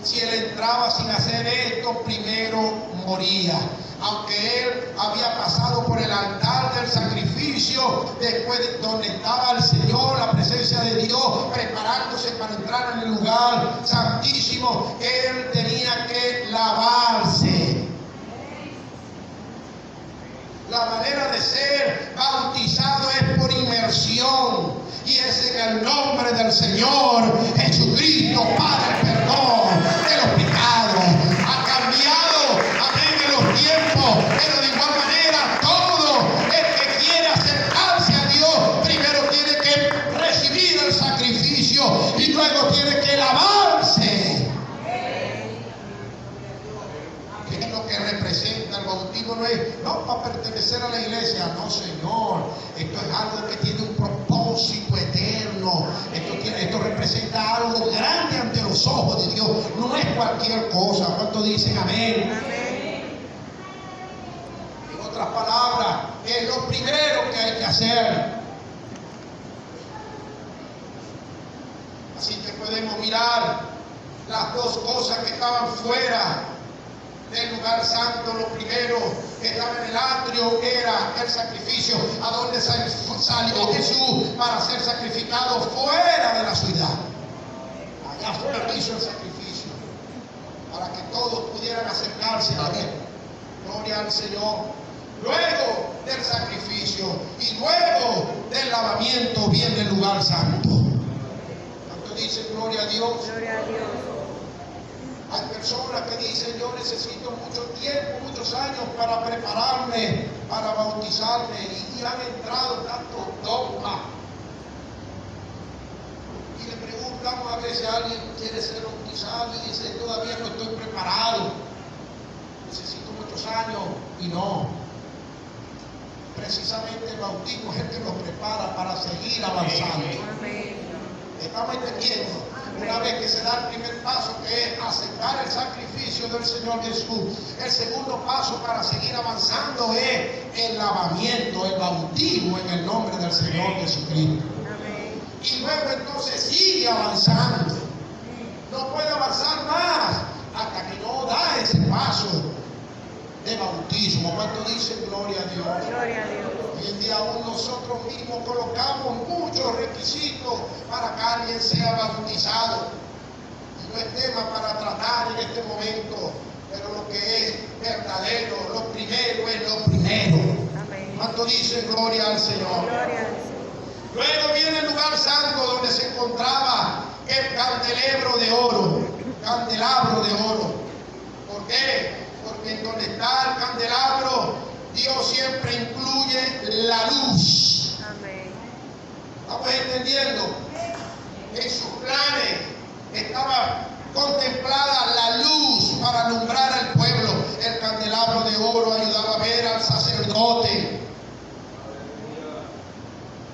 Si él entraba sin hacer esto, primero moría. Aunque él había pasado por el altar del sacrificio, después de donde estaba el Señor, la presencia de Dios, preparándose para entrar en el lugar santísimo, él tenía que lavarse. La manera de ser bautizado es por inmersión, y es en el nombre del Señor Jesucristo para el perdón de los pecados. Ha cambiado, amén, en los tiempos, pero de igual manera todo el que quiere acercarse a Dios primero tiene que recibir el sacrificio y luego tiene que lavarse. ¿Qué es lo que representa el bautismo? No para pertenecer a la iglesia, no, Señor. Esto es algo que tiene un propósito eterno. Esto representa algo grande ante los ojos de Dios. No es cualquier cosa. ¿Cuántos dicen amén? Amén. En otras palabras, es lo primero que hay que hacer. Así que podemos mirar las dos cosas que estaban fuera del lugar santo. Lo primero que estaba en el atrio era el sacrificio, a donde salió Jesús para ser sacrificado fuera de la ciudad. Allá afuera hizo el sacrificio para que todos pudieran acercarse a él. Gloria al Señor. Luego del sacrificio y luego del lavamiento viene el lugar santo. ¿Cuánto dicen gloria a Dios? Gloria a Dios. Hay personas que dicen: yo necesito mucho tiempo, muchos años para prepararme, para bautizarme, y han entrado en tantos dogmas. Y le preguntamos a veces a alguien: ¿quiere ser bautizado? Y dice: todavía no estoy preparado, necesito muchos años. Y no, precisamente el bautismo es el que nos prepara para seguir avanzando. Amén. ¿Estamos entendiendo? Una vez que se da el primer paso, que es aceptar el sacrificio del Señor Jesús, el segundo paso para seguir avanzando es el lavamiento, el bautismo en el nombre del Señor Jesucristo. Amén. Y luego entonces sigue avanzando. No puede avanzar más hasta que no da ese paso de bautismo. ¿Cuánto dicen gloria a Dios? Gloria a Dios. Hoy en día aún nosotros mismos colocamos muchos requisitos para que alguien sea bautizado. Y no es tema para tratar en este momento, pero lo que es verdadero, lo primero es lo primero. Amén. ¿Cuánto dicen gloria al Señor? Gloria al Señor. Luego viene el lugar santo donde se encontraba el candelabro de oro. Candelabro de oro. ¿Por qué? Porque en donde está el candelabro, Dios siempre incluye la luz. Amén. ¿Estamos entendiendo? En sus planes estaba contemplada la luz para alumbrar al pueblo. El candelabro de oro ayudaba a ver al sacerdote.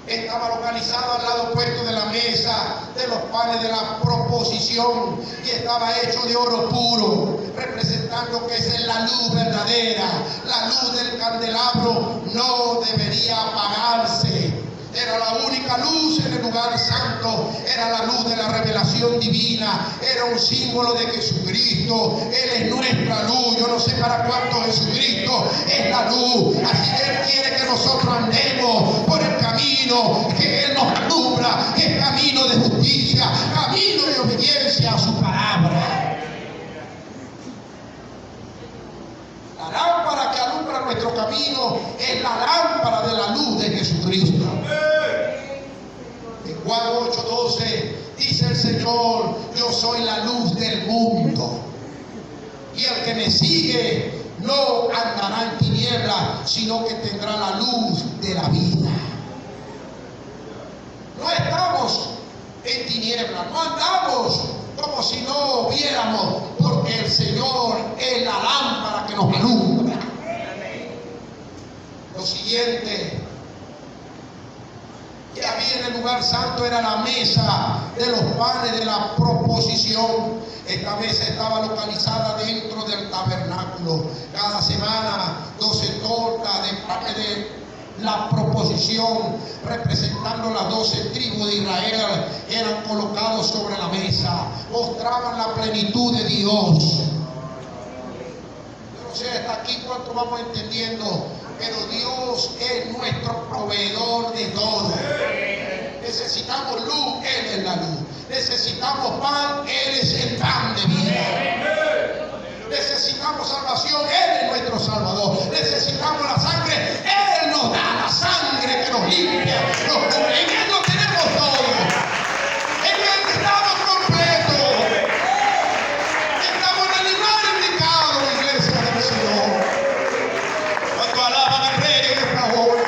Estaba localizado al lado opuesto de la mesa de los panes de la proposición y estaba hecho de oro puro, representando que esa es la luz verdadera. La luz del candelabro no debería apagarse. Era la única luz en el lugar santo, era la luz de la revelación divina, era un símbolo de Jesucristo. Él es nuestra luz. Yo no sé para cuánto Jesucristo es la luz. Así que Él quiere que nosotros andemos por el camino que Él nos alumbra, que es camino de justicia, camino de obediencia a su palabra. La lámpara que alumbra nuestro camino es la lámpara de la luz de Jesucristo. En Juan 8:12 dice el Señor: yo soy la luz del mundo, y el que me sigue no andará en tinieblas, sino que tendrá la luz de la vida. No estamos en tinieblas, no andamos como si no viéramos, porque el Señor es la lámpara que nos alumbra. Lo siguiente que había en el lugar santo era la mesa de los panes de la proposición. Esta mesa estaba localizada dentro del tabernáculo. Cada semana 12 tortas de la proposición representando las 12 tribus de Israel eran colocados sobre la mesa, mostraban la plenitud de Dios. Yo no sé hasta aquí cuánto vamos entendiendo, pero Dios es nuestro proveedor de todo. Necesitamos luz, Él es la luz. Necesitamos pan, Él es el pan de vida. Necesitamos salvación, Él es nuestro Salvador. Necesitamos la sangre, Él nos da la sangre que nos limpia, nos cubre. En Él lo tenemos todo. En Él estamos completos. Estamos en el lugar indicado, iglesia del Señor. Cuando alaban al Rey en esta hora.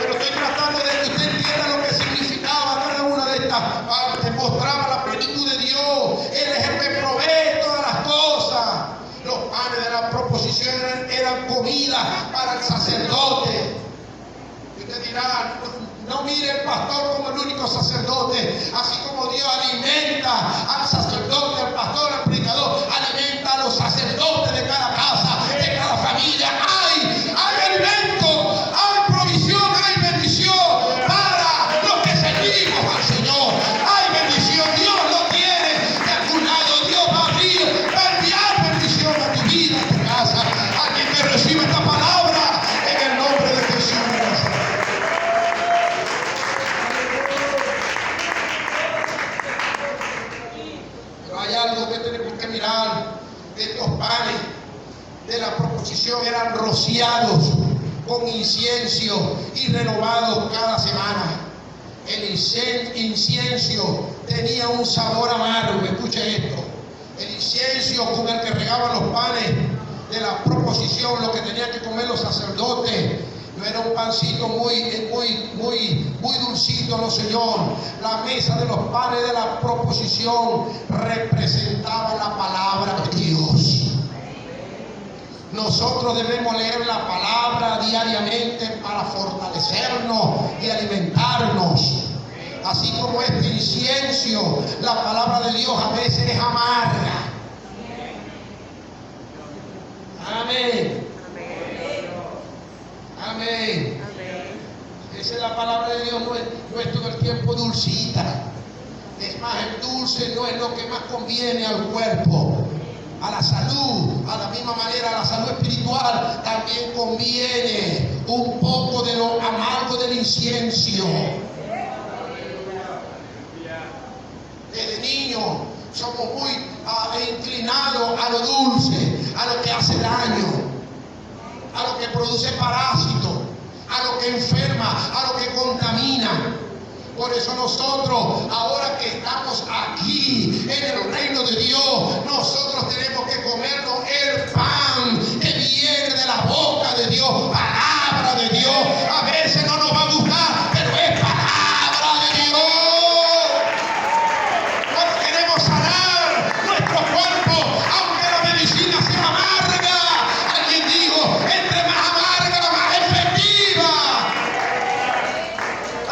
Pero estoy tratando de que usted entienda lo que significaba cada una de estas partes. Mostraba la plenitud de Dios. Él es el que provee todas las cosas. Los panes de la proposición eran comida para el sacerdote. Y usted dirá, no mire el pastor como el único sacerdote. Así como Dios alimenta al sacerdote, al pastor, al predicador, alimenta a los sacerdotes de cada casa, de cada familia. Hay alimento, hay provisión, hay bendición para los que servimos al Señor. Hay bendición, Dios lo tiene de algún lado. Dios va a abrir, va a enviar bendición a tu vida, a tu casa. Alguien que reciba esta palabra en el nombre de Jesús. Pero hay algo que tenemos que mirar. Estos panes de la proposición eran rociados con incienso y renovados cada semana. El incienso tenía un sabor amargo. Escuche esto. El incienso con el que regaban los panes de la proposición, lo que tenían que comer los sacerdotes, no era un pancito muy dulcito, no, Señor. La mesa de los panes de la proposición representaba la palabra de Dios. Nosotros debemos leer la palabra diariamente para fortalecernos y alimentarnos. Así como este incienso, la palabra de Dios a veces es amarga. Amén. Amén. Esa es la palabra de Dios, no es todo el tiempo dulcita. Es más, el dulce no es lo que más conviene al cuerpo. A la salud, a la misma manera, a la salud espiritual también conviene un poco de lo amargo del incienso. Desde niños somos muy inclinados a lo dulce, a lo que hace daño, a lo que produce parásitos, a lo que enferma, a lo que contamina. Por eso nosotros, ahora que estamos aquí en el reino de Dios, nosotros tenemos que comernos el pan que viene de la boca de Dios, palabra de Dios. A veces no nos va a gustar, pero es palabra de Dios. Cuando queremos sanar nuestro cuerpo, aunque la medicina sea amarga, alguien dijo, entre más amarga, más efectiva.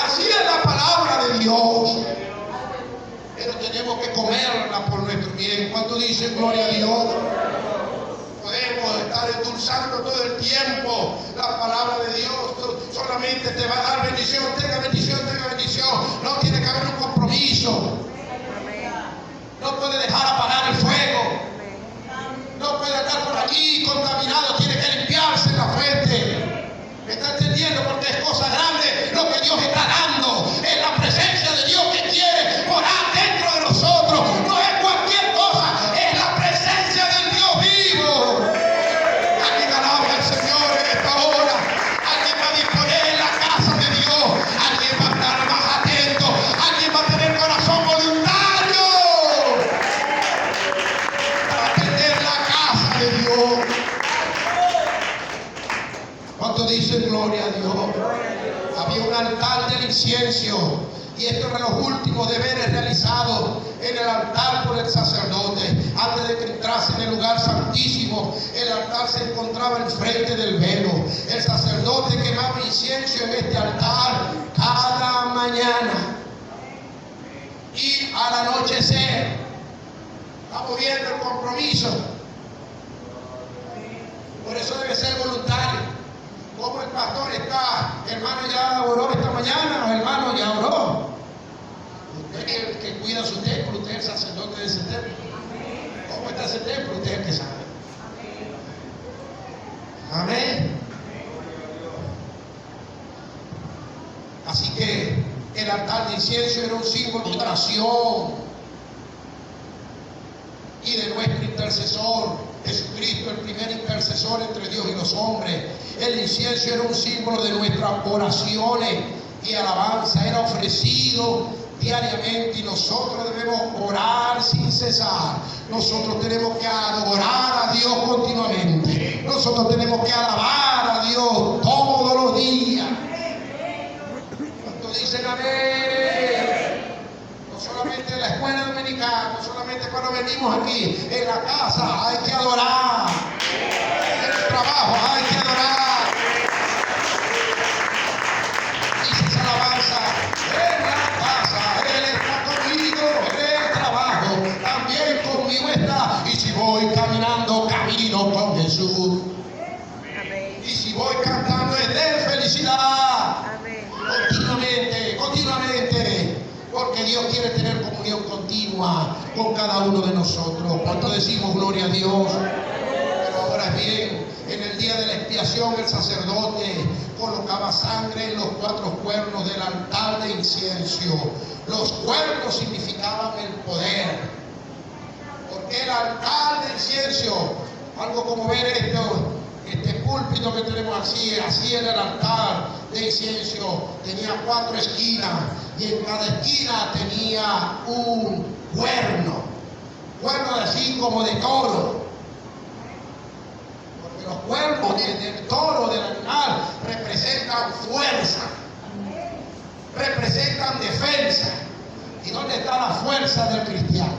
Así es la palabra de Dios. Pero tenemos que comerla por nuestro bien. ¿Cuánto dicen gloria a Dios? Podemos estar endulzando todo el tiempo la palabra de Dios. Solamente te va a dar bendición, tenga bendición, tenga bendición. No tiene que haber un compromiso. No puede dejar apagar el fuego. No puede estar por allí contaminado. Tiene que limpiarse la fuente. ¿Me está entendiendo? Porque es cosa grande lo que Dios está dando. Es la presencia de Dios que quiere morar dentro de nosotros. No es cualquier cosa, es la presencia del Dios vivo. Alguien alabe al Señor en esta hora. Alguien va a disponer en la casa de Dios. Alguien va a estar más atento. Alguien va a tener corazón voluntario para atender la casa de Dios. ¿Cuánto dicen gloria a Dios? Había un altar del incienso y estos eran los últimos deberes realizados en el altar por el sacerdote. Antes de que entrase en el lugar santísimo, el altar se encontraba enfrente del velo. El sacerdote quemaba incienso en este altar cada mañana y al anochecer. Estamos viendo el compromiso. Por eso debe ser voluntario. Como el pastor está, hermano ya oró esta mañana, hermano ya oró. Usted que cuida su templo, usted es el sacerdote de ese templo. ¿Cómo está ese templo? Usted es el que sabe. Amén. Así que el altar de incienso era un símbolo de oración y de nuestro intercesor, Jesucristo, el primer intercesor entre Dios y los hombres. El incienso era un símbolo de nuestras oraciones y alabanza, era ofrecido diariamente y nosotros debemos orar sin cesar. Nosotros tenemos que adorar a Dios continuamente. Nosotros tenemos que alabar a Dios todos los días. ¿Cuántos dicen amén? No solamente en la escuela dominicana, no solamente cuando venimos aquí, en la casa hay que adorar, en el trabajo hay que adorar. Dice esa alabanza, en la casa Él está conmigo, en el trabajo también conmigo está. Y si voy caminando, camino con Jesús. Amén. Y si voy cantando es de felicidad. Amén. Continuamente, porque Dios quiere tener comunión continua con cada uno de nosotros. ¿Cuánto decimos gloria a Dios? Pero ahora bien, en el día de la expiación el sacerdote colocaba sangre en los 4 cuernos del altar de incienso. Los cuernos significaban el poder, porque el altar de incienso, algo como ver este púlpito que tenemos así era el altar de incienso, tenía 4 esquinas y en cada esquina tenía un cuerno así como de toro, porque los cuernos del toro, del animal, representan fuerza, representan defensa. ¿Y dónde está la fuerza del cristiano?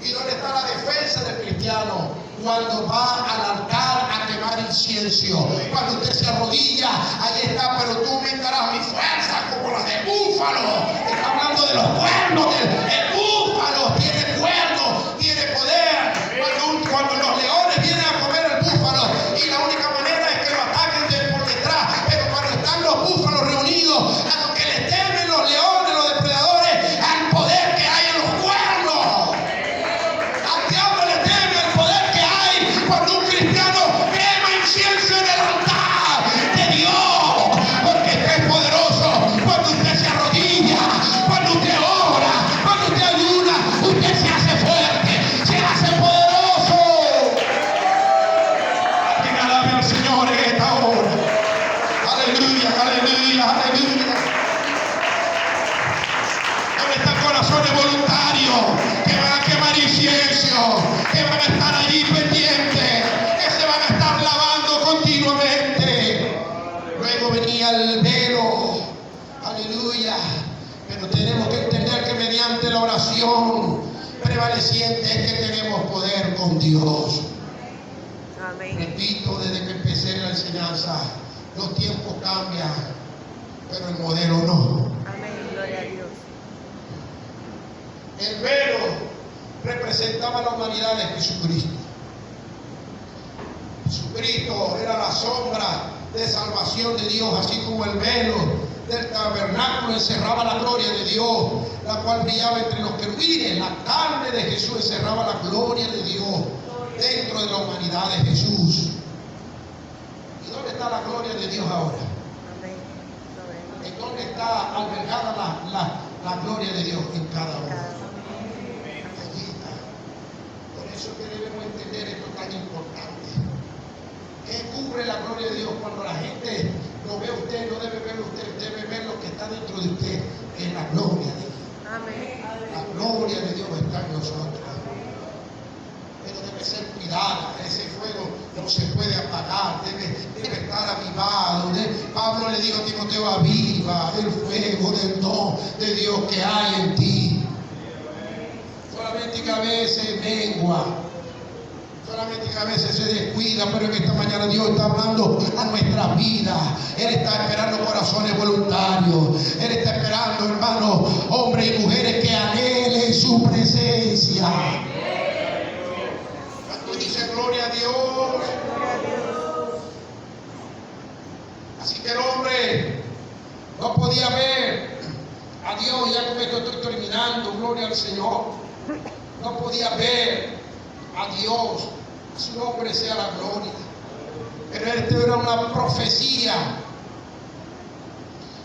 ¿Y dónde está la defensa del cristiano? Cuando va al altar a quemar incienso, cuando usted se arrodilla, ahí está, pero tú aumentarás mi fuerza como la de búfalo. Está hablando de los cuernos, el búfalo tiene cuernos, tiene poder. Cuando los leones vienen a comer el búfalo, y la única manera es que lo ataquen por detrás, pero cuando están los búfalos reunidos, a lo que les temen los leones, los depredadores, al poder que hay en los cuernos. Al diablo le teme el poder que hay cuando un cristiano quema incienso en el altar de Dios, porque usted es poderoso. Cuando usted se arrodilla, cuando usted ora, cuando usted ayuna, usted se hace fuerte, se hace poderoso. Alguien alabe al Señor en esta hora. Aleluya, aleluya, aleluya. ¿Dónde están corazones voluntarios que van a quemar incienso, que van a estar allí pendientes, que se van a estar lavando continuamente? Luego venía el velo, aleluya. Pero tenemos que entender que mediante la oración prevaleciente es que tenemos poder con Dios. Amén. Repito, desde que empecé la enseñanza, los tiempos cambian, pero el modelo no. Amén. Gloria a Dios. El velo representaba la humanidad de Jesucristo. Jesucristo era la sombra de salvación de Dios, así como el velo del tabernáculo encerraba la gloria de Dios, la cual brillaba entre los querubines. La carne de Jesús encerraba la gloria de Dios dentro de la humanidad de Jesús. ¿Y dónde está la gloria de Dios ahora? Amén. Amén. ¿En dónde está albergada la gloria de Dios? En cada uno. Allí está. Por eso que debemos entender esto tan importante. ¿Qué cubre la gloria de Dios? Cuando la gente lo ve a usted, no debe verlo usted, debe ver lo que está dentro de usted, que es la gloria de Dios. Amén. La gloria de Dios está en nosotros. Pero debe ser cuidada, ese fuego no se puede apagar, debe estar avivado. Pablo le dijo a Timoteo: aviva el fuego del don de Dios que hay en ti. Solamente que a veces mengua, solamente que a veces se descuida, pero en esta mañana Dios está hablando a nuestras vidas. Él está esperando corazones voluntarios. Él está esperando, hermanos, hombres y mujeres que anhelen su presencia. ¿Cuánto dice gloria a Dios? Gloria a Dios. Así que no No podía ver a Dios, ya con esto estoy terminando, gloria al Señor. No podía ver a Dios, a su nombre sea la gloria. Pero esto era una profecía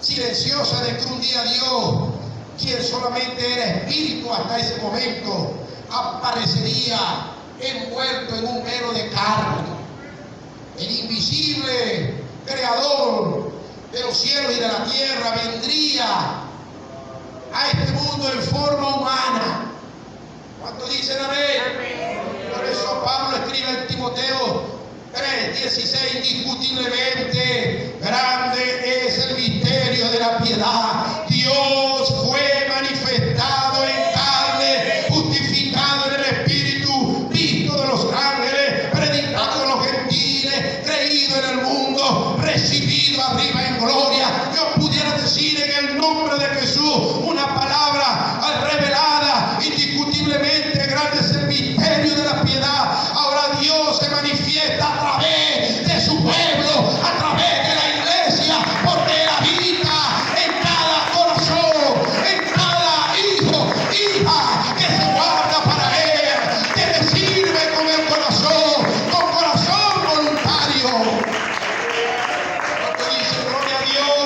silenciosa de que un día Dios, quien solamente era espíritu hasta ese momento, aparecería envuelto en un velo de carne. El invisible creador de los cielos y de la tierra vendría a este mundo en forma humana. ¿Cuántos dicen amén? Amén. Por eso Pablo escribe en Timoteo 3:16: indiscutiblemente grande es el misterio de la piedad. Dios fue manifestado en carne, justificado en el Espíritu, visto de los ángeles, predicado de los gentiles, creído en el mundo, recibido arriba en gloria. Yo pudiera decir en el nombre de Jesús una palabra revelada: indiscutiblemente grande es el misterio de la piedad. Ahora Dios se manifiesta a través de su pueblo, a través de la iglesia, porque Él habita en cada corazón, en cada hijo, hija que se guarda para Él, que le sirve con el corazón voluntario. Cuando dice gloria a Dios.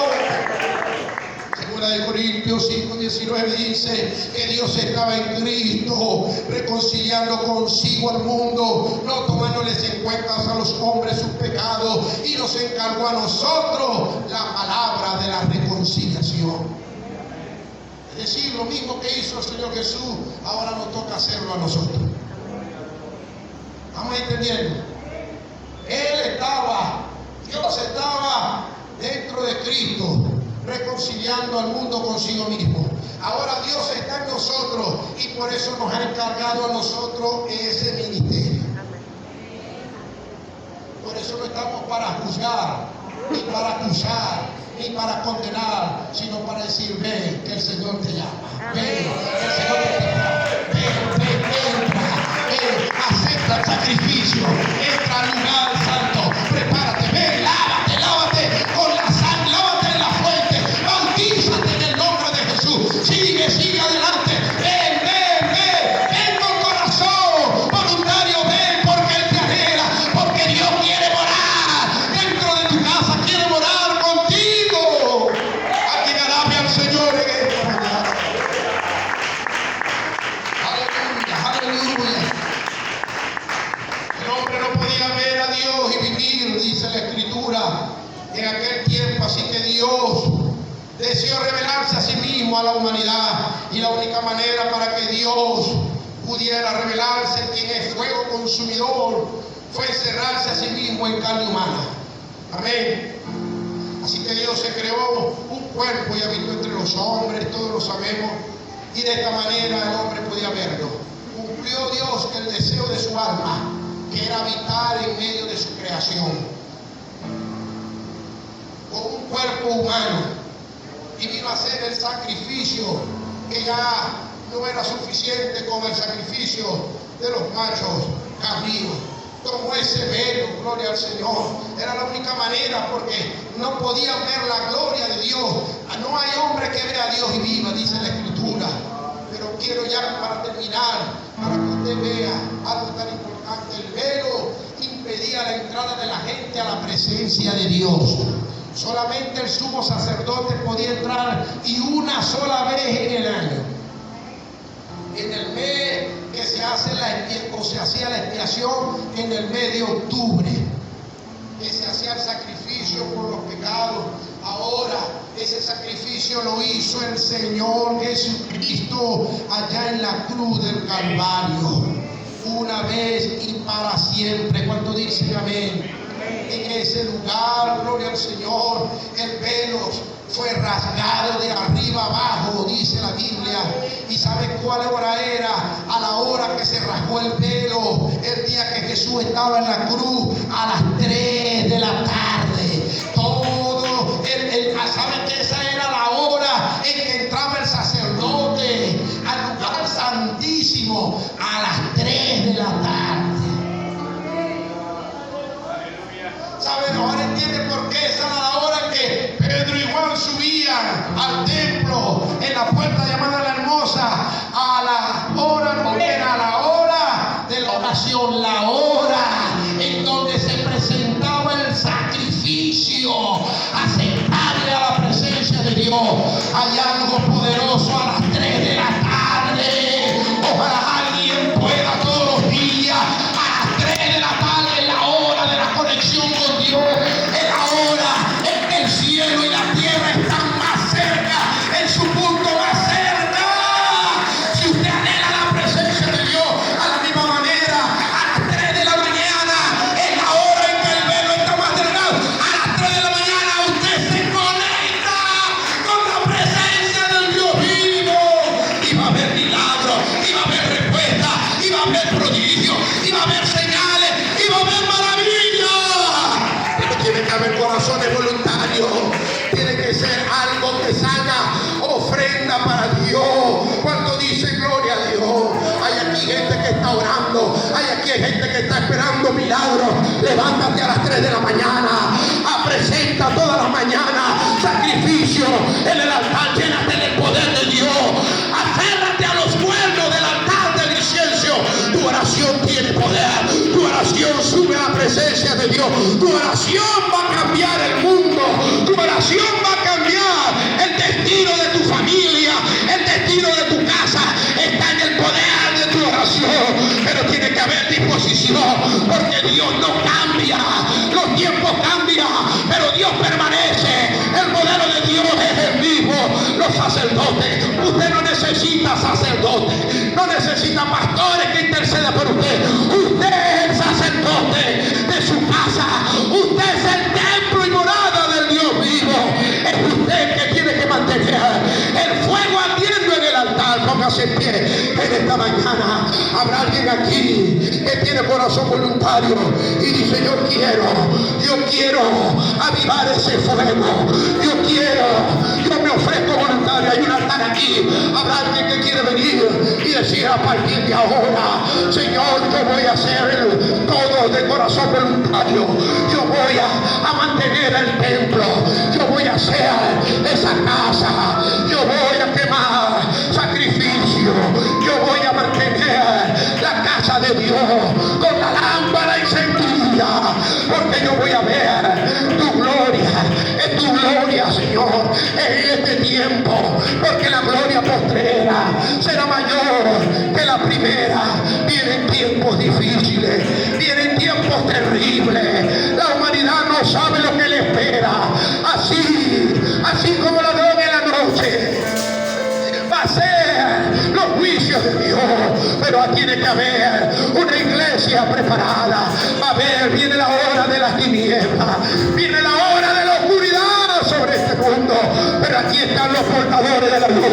Segunda de Corintios 5:19 dice que Dios estaba en Cristo reconciliando consigo al mundo, no tomándoles en cuenta a los hombres sus pecados, y nos encargó a nosotros la palabra de la reconciliación. Es decir, lo mismo que hizo el Señor Jesús, ahora nos toca hacerlo a nosotros. ¿Vamos entendiendo? Dios estaba dentro de Cristo, reconciliando al mundo consigo mismo. Ahora Dios está en nosotros y por eso nos ha encargado a nosotros ese ministerio. Por eso no estamos para juzgar, ni para acusar, ni para condenar, sino para decir: ven, que el Señor te llama. Ven, que el Señor te llama. Ven, acepta el sacrificio, entra al lugar santo, prepárate, ven, lávate con la sangre, lávate en la fuente, bautízate en el nombre de Jesús, sigue adelante, ven con corazón voluntario, ven, porque Él te anhela, porque Dios quiere morar dentro de tu casa, quiere morar contigo. Aquí alabe al Señor en esta mañana. Aleluya. El hombre no podía ver a Dios y vivir, dice la Escritura, en aquel tiempo. Así que Dios deseó revelarse a sí mismo a la humanidad, y la única manera para que Dios pudiera revelarse, quien es fuego consumidor, fue encerrarse a sí mismo en carne humana. Amén. Así que Dios se creó un cuerpo y habitó entre los hombres, todos lo sabemos, y de esta manera el hombre podía verlo. Cumplió Dios el deseo de su alma, que era habitar en medio de su creación, con un cuerpo humano, y vino a hacer el sacrificio, que ya no era suficiente con el sacrificio de los machos cabríos. Tomó ese velo, gloria al Señor. Era la única manera, porque no podían ver la gloria de Dios. No hay hombre que vea a Dios y viva, dice la Escritura. Pero quiero ya para terminar, para que usted vea algo tan importante. El velo impedía la entrada de la gente a la presencia de Dios. Solamente el sumo sacerdote podía entrar, y una sola vez en el año, en el mes que se hacía la expiación, en el mes de octubre, que se hacía el sacrificio por los pecados. Ahora ese sacrificio lo hizo el Señor Jesucristo allá en la cruz del Calvario, una vez y para siempre. ¿Cuánto dicen amén? En ese lugar, gloria al Señor, el velo fue rasgado de arriba abajo, dice la Biblia. ¿Y sabe cuál hora era? A la hora que se rasgó el velo, el día que Jesús estaba en la cruz, a las 3 de la tarde. ¿Sabe que esa era la hora en que entraba el sacerdote al lugar santísimo? A las 3 de la tarde. ¿Saben? Ahora entiende por qué esa era la hora en que Pedro y Juan subían acudían al templo en la puerta llamada La Hermosa a la hora novena, a la hora de la oración, la hora en donde se presentaba el sacrificio aceptable a la presencia de Dios. Hay algo poderoso a las 3 de la tarde. Ojalá alguien pueda todos los días a las 3 de la tarde, la hora de la conexión con Dios, es la hora en que el cielo y la tierra están más cerca, en su punto más cerca. Si usted anhela la presencia de Dios, a la misma manera, a las 3 de la mañana es la hora en que el velo está más delgado. A las 3 de la mañana usted se conecta con la presencia del Dios vivo y va a haber milagros, y va a haber respuesta, y va a haber prodigio, y va a haber señales, y va a haber maravillas. Pero tiene que haber corazones voluntarios. Tiene que ser algo que salga ofrenda para Dios. Cuando dice gloria a Dios, hay aquí gente que está orando, hay aquí gente que está esperando milagros. Levántate a las 3 de la mañana, presenta toda la mañana sacrificio en el altar, llénate del poder de Dios, aférrate a los cuernos del altar del incienso. Tu oración tiene poder, tu oración sube a la presencia de Dios, tu oración va a cambiar el mundo, tu oración va a cambiar el destino de tu familia, el destino de tu casa. Está en el poder de tu oración, pero tiene que haber disposición, porque Dios no cambia, los tiempos cambian, pero Dios permanece. El modelo de Dios es el mismo. Los sacerdotes, usted no necesita sacerdotes, no necesita pastores que intercedan por usted. Usted es el sacerdote de su casa, usted es el templo y morada del Dios vivo. Es usted que tiene que mantener el fuego ardiendo en el altar. Póngase en pie en esta mañana. Habrá alguien aquí que tiene corazón voluntario y dice: yo quiero avivar ese fuego, yo me ofrezco voluntario. Hay un altar aquí. Habrá alguien que quiere venir y decir: a partir de ahora, Señor, yo voy a hacer todo de corazón voluntario. Yo voy a mantener el templo, yo voy a hacer esa casa, yo voy a quemar sacrificio, yo voy a mantener la casa de Dios con la lámpara encendida, porque yo voy a ver tu gloria, es tu gloria, Señor, en este tiempo, porque la gloria postrera será mayor que la primera. Vienen tiempos difíciles, vienen tiempos terribles, la humanidad no sabe lo que le espera, así como la droga en la noche. Va a ser los juicios de Dios, pero tiene que haber una iglesia preparada. Va a haber, viene la hora de las tinieblas, viene la hora de la oscuridad sobre este mundo, pero aquí están los portadores de la luz.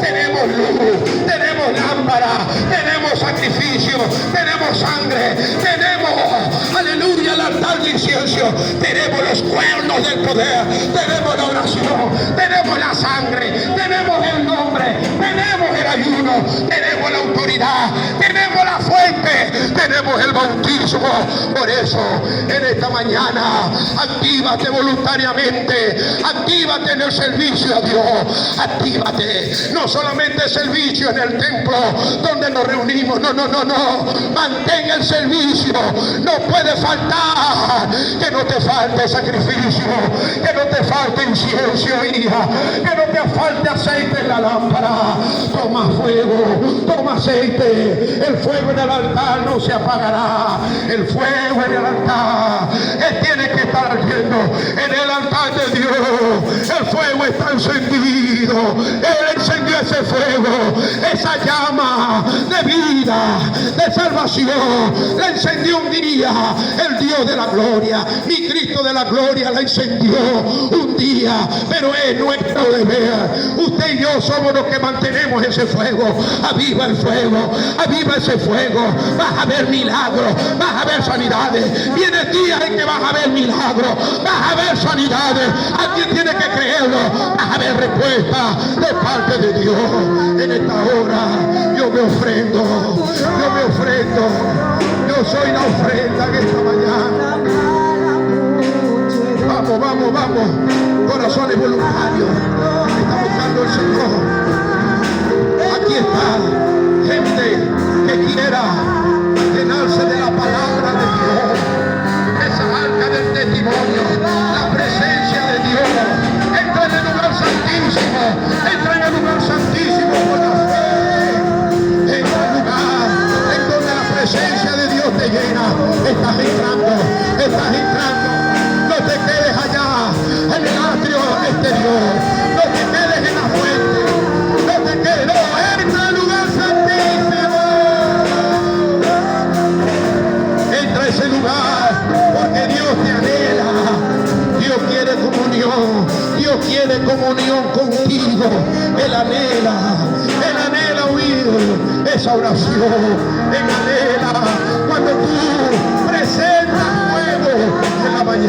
Tenemos luz, tenemos lámpara, tenemos sacrificio, tenemos sangre, tenemos, aleluya, el altar de incienso, tenemos los cuernos del poder, tenemos la oración, tenemos la sangre, tenemos el nombre, tenemos el ayuno, tenemos la autoridad, tenemos la fuente, tenemos el bautismo. Por eso en esta mañana actívate voluntariamente, actívate en el servicio a Dios, actívate. No solamente servicio en el templo donde nos reunimos, no, mantén el servicio. No puede faltar, que no te falte sacrificio, que no te falte incienso, hija, que no te falte aceite en la lámpara. Toma fuego, toma aceite. El fuego en el altar no se apagará. El fuego en el altar tiene que estar ardiendo. En el altar de Dios el fuego está encendido. Él encendió ese fuego, esa llama de vida, de salvación. La encendió un día el Dios de la gloria. Mi Cristo de la gloria la encendió un día, pero es nuestro deber. Usted y yo somos los que mantenemos ese fuego. Aviva el fuego, aviva ese fuego. Vas a ver milagros, vas a ver sanidades. Vienen días en que vas a ver milagros, vas a ver sanidades. Alguien tiene que creerlo. Vas a ver respuesta de parte de Dios. En esta hora yo me ofrendo, yo soy la ofrenda en esta mañana. Vamos, corazón. corazones voluntarios que está buscando el Señor. Aquí está gente que quiera llenarse de la palabra de Dios, esa arca del testimonio, la presencia de Dios. Entra en el lugar santísimo, entra en el lugar santísimo por la fe. Entra en el lugar en donde la presencia de Dios te llena. Estás entrando, estás entrando. No te quedes allá en el atrio exterior, no te quedes en la fuente, no te quedes, no, entra al lugar santísimo. Entra a ese lugar porque Dios te anhela. Dios quiere comunión, Dios quiere comunión contigo. Él anhela oír esa oración. Él anhela cuando tú presentas fuego en la mañana.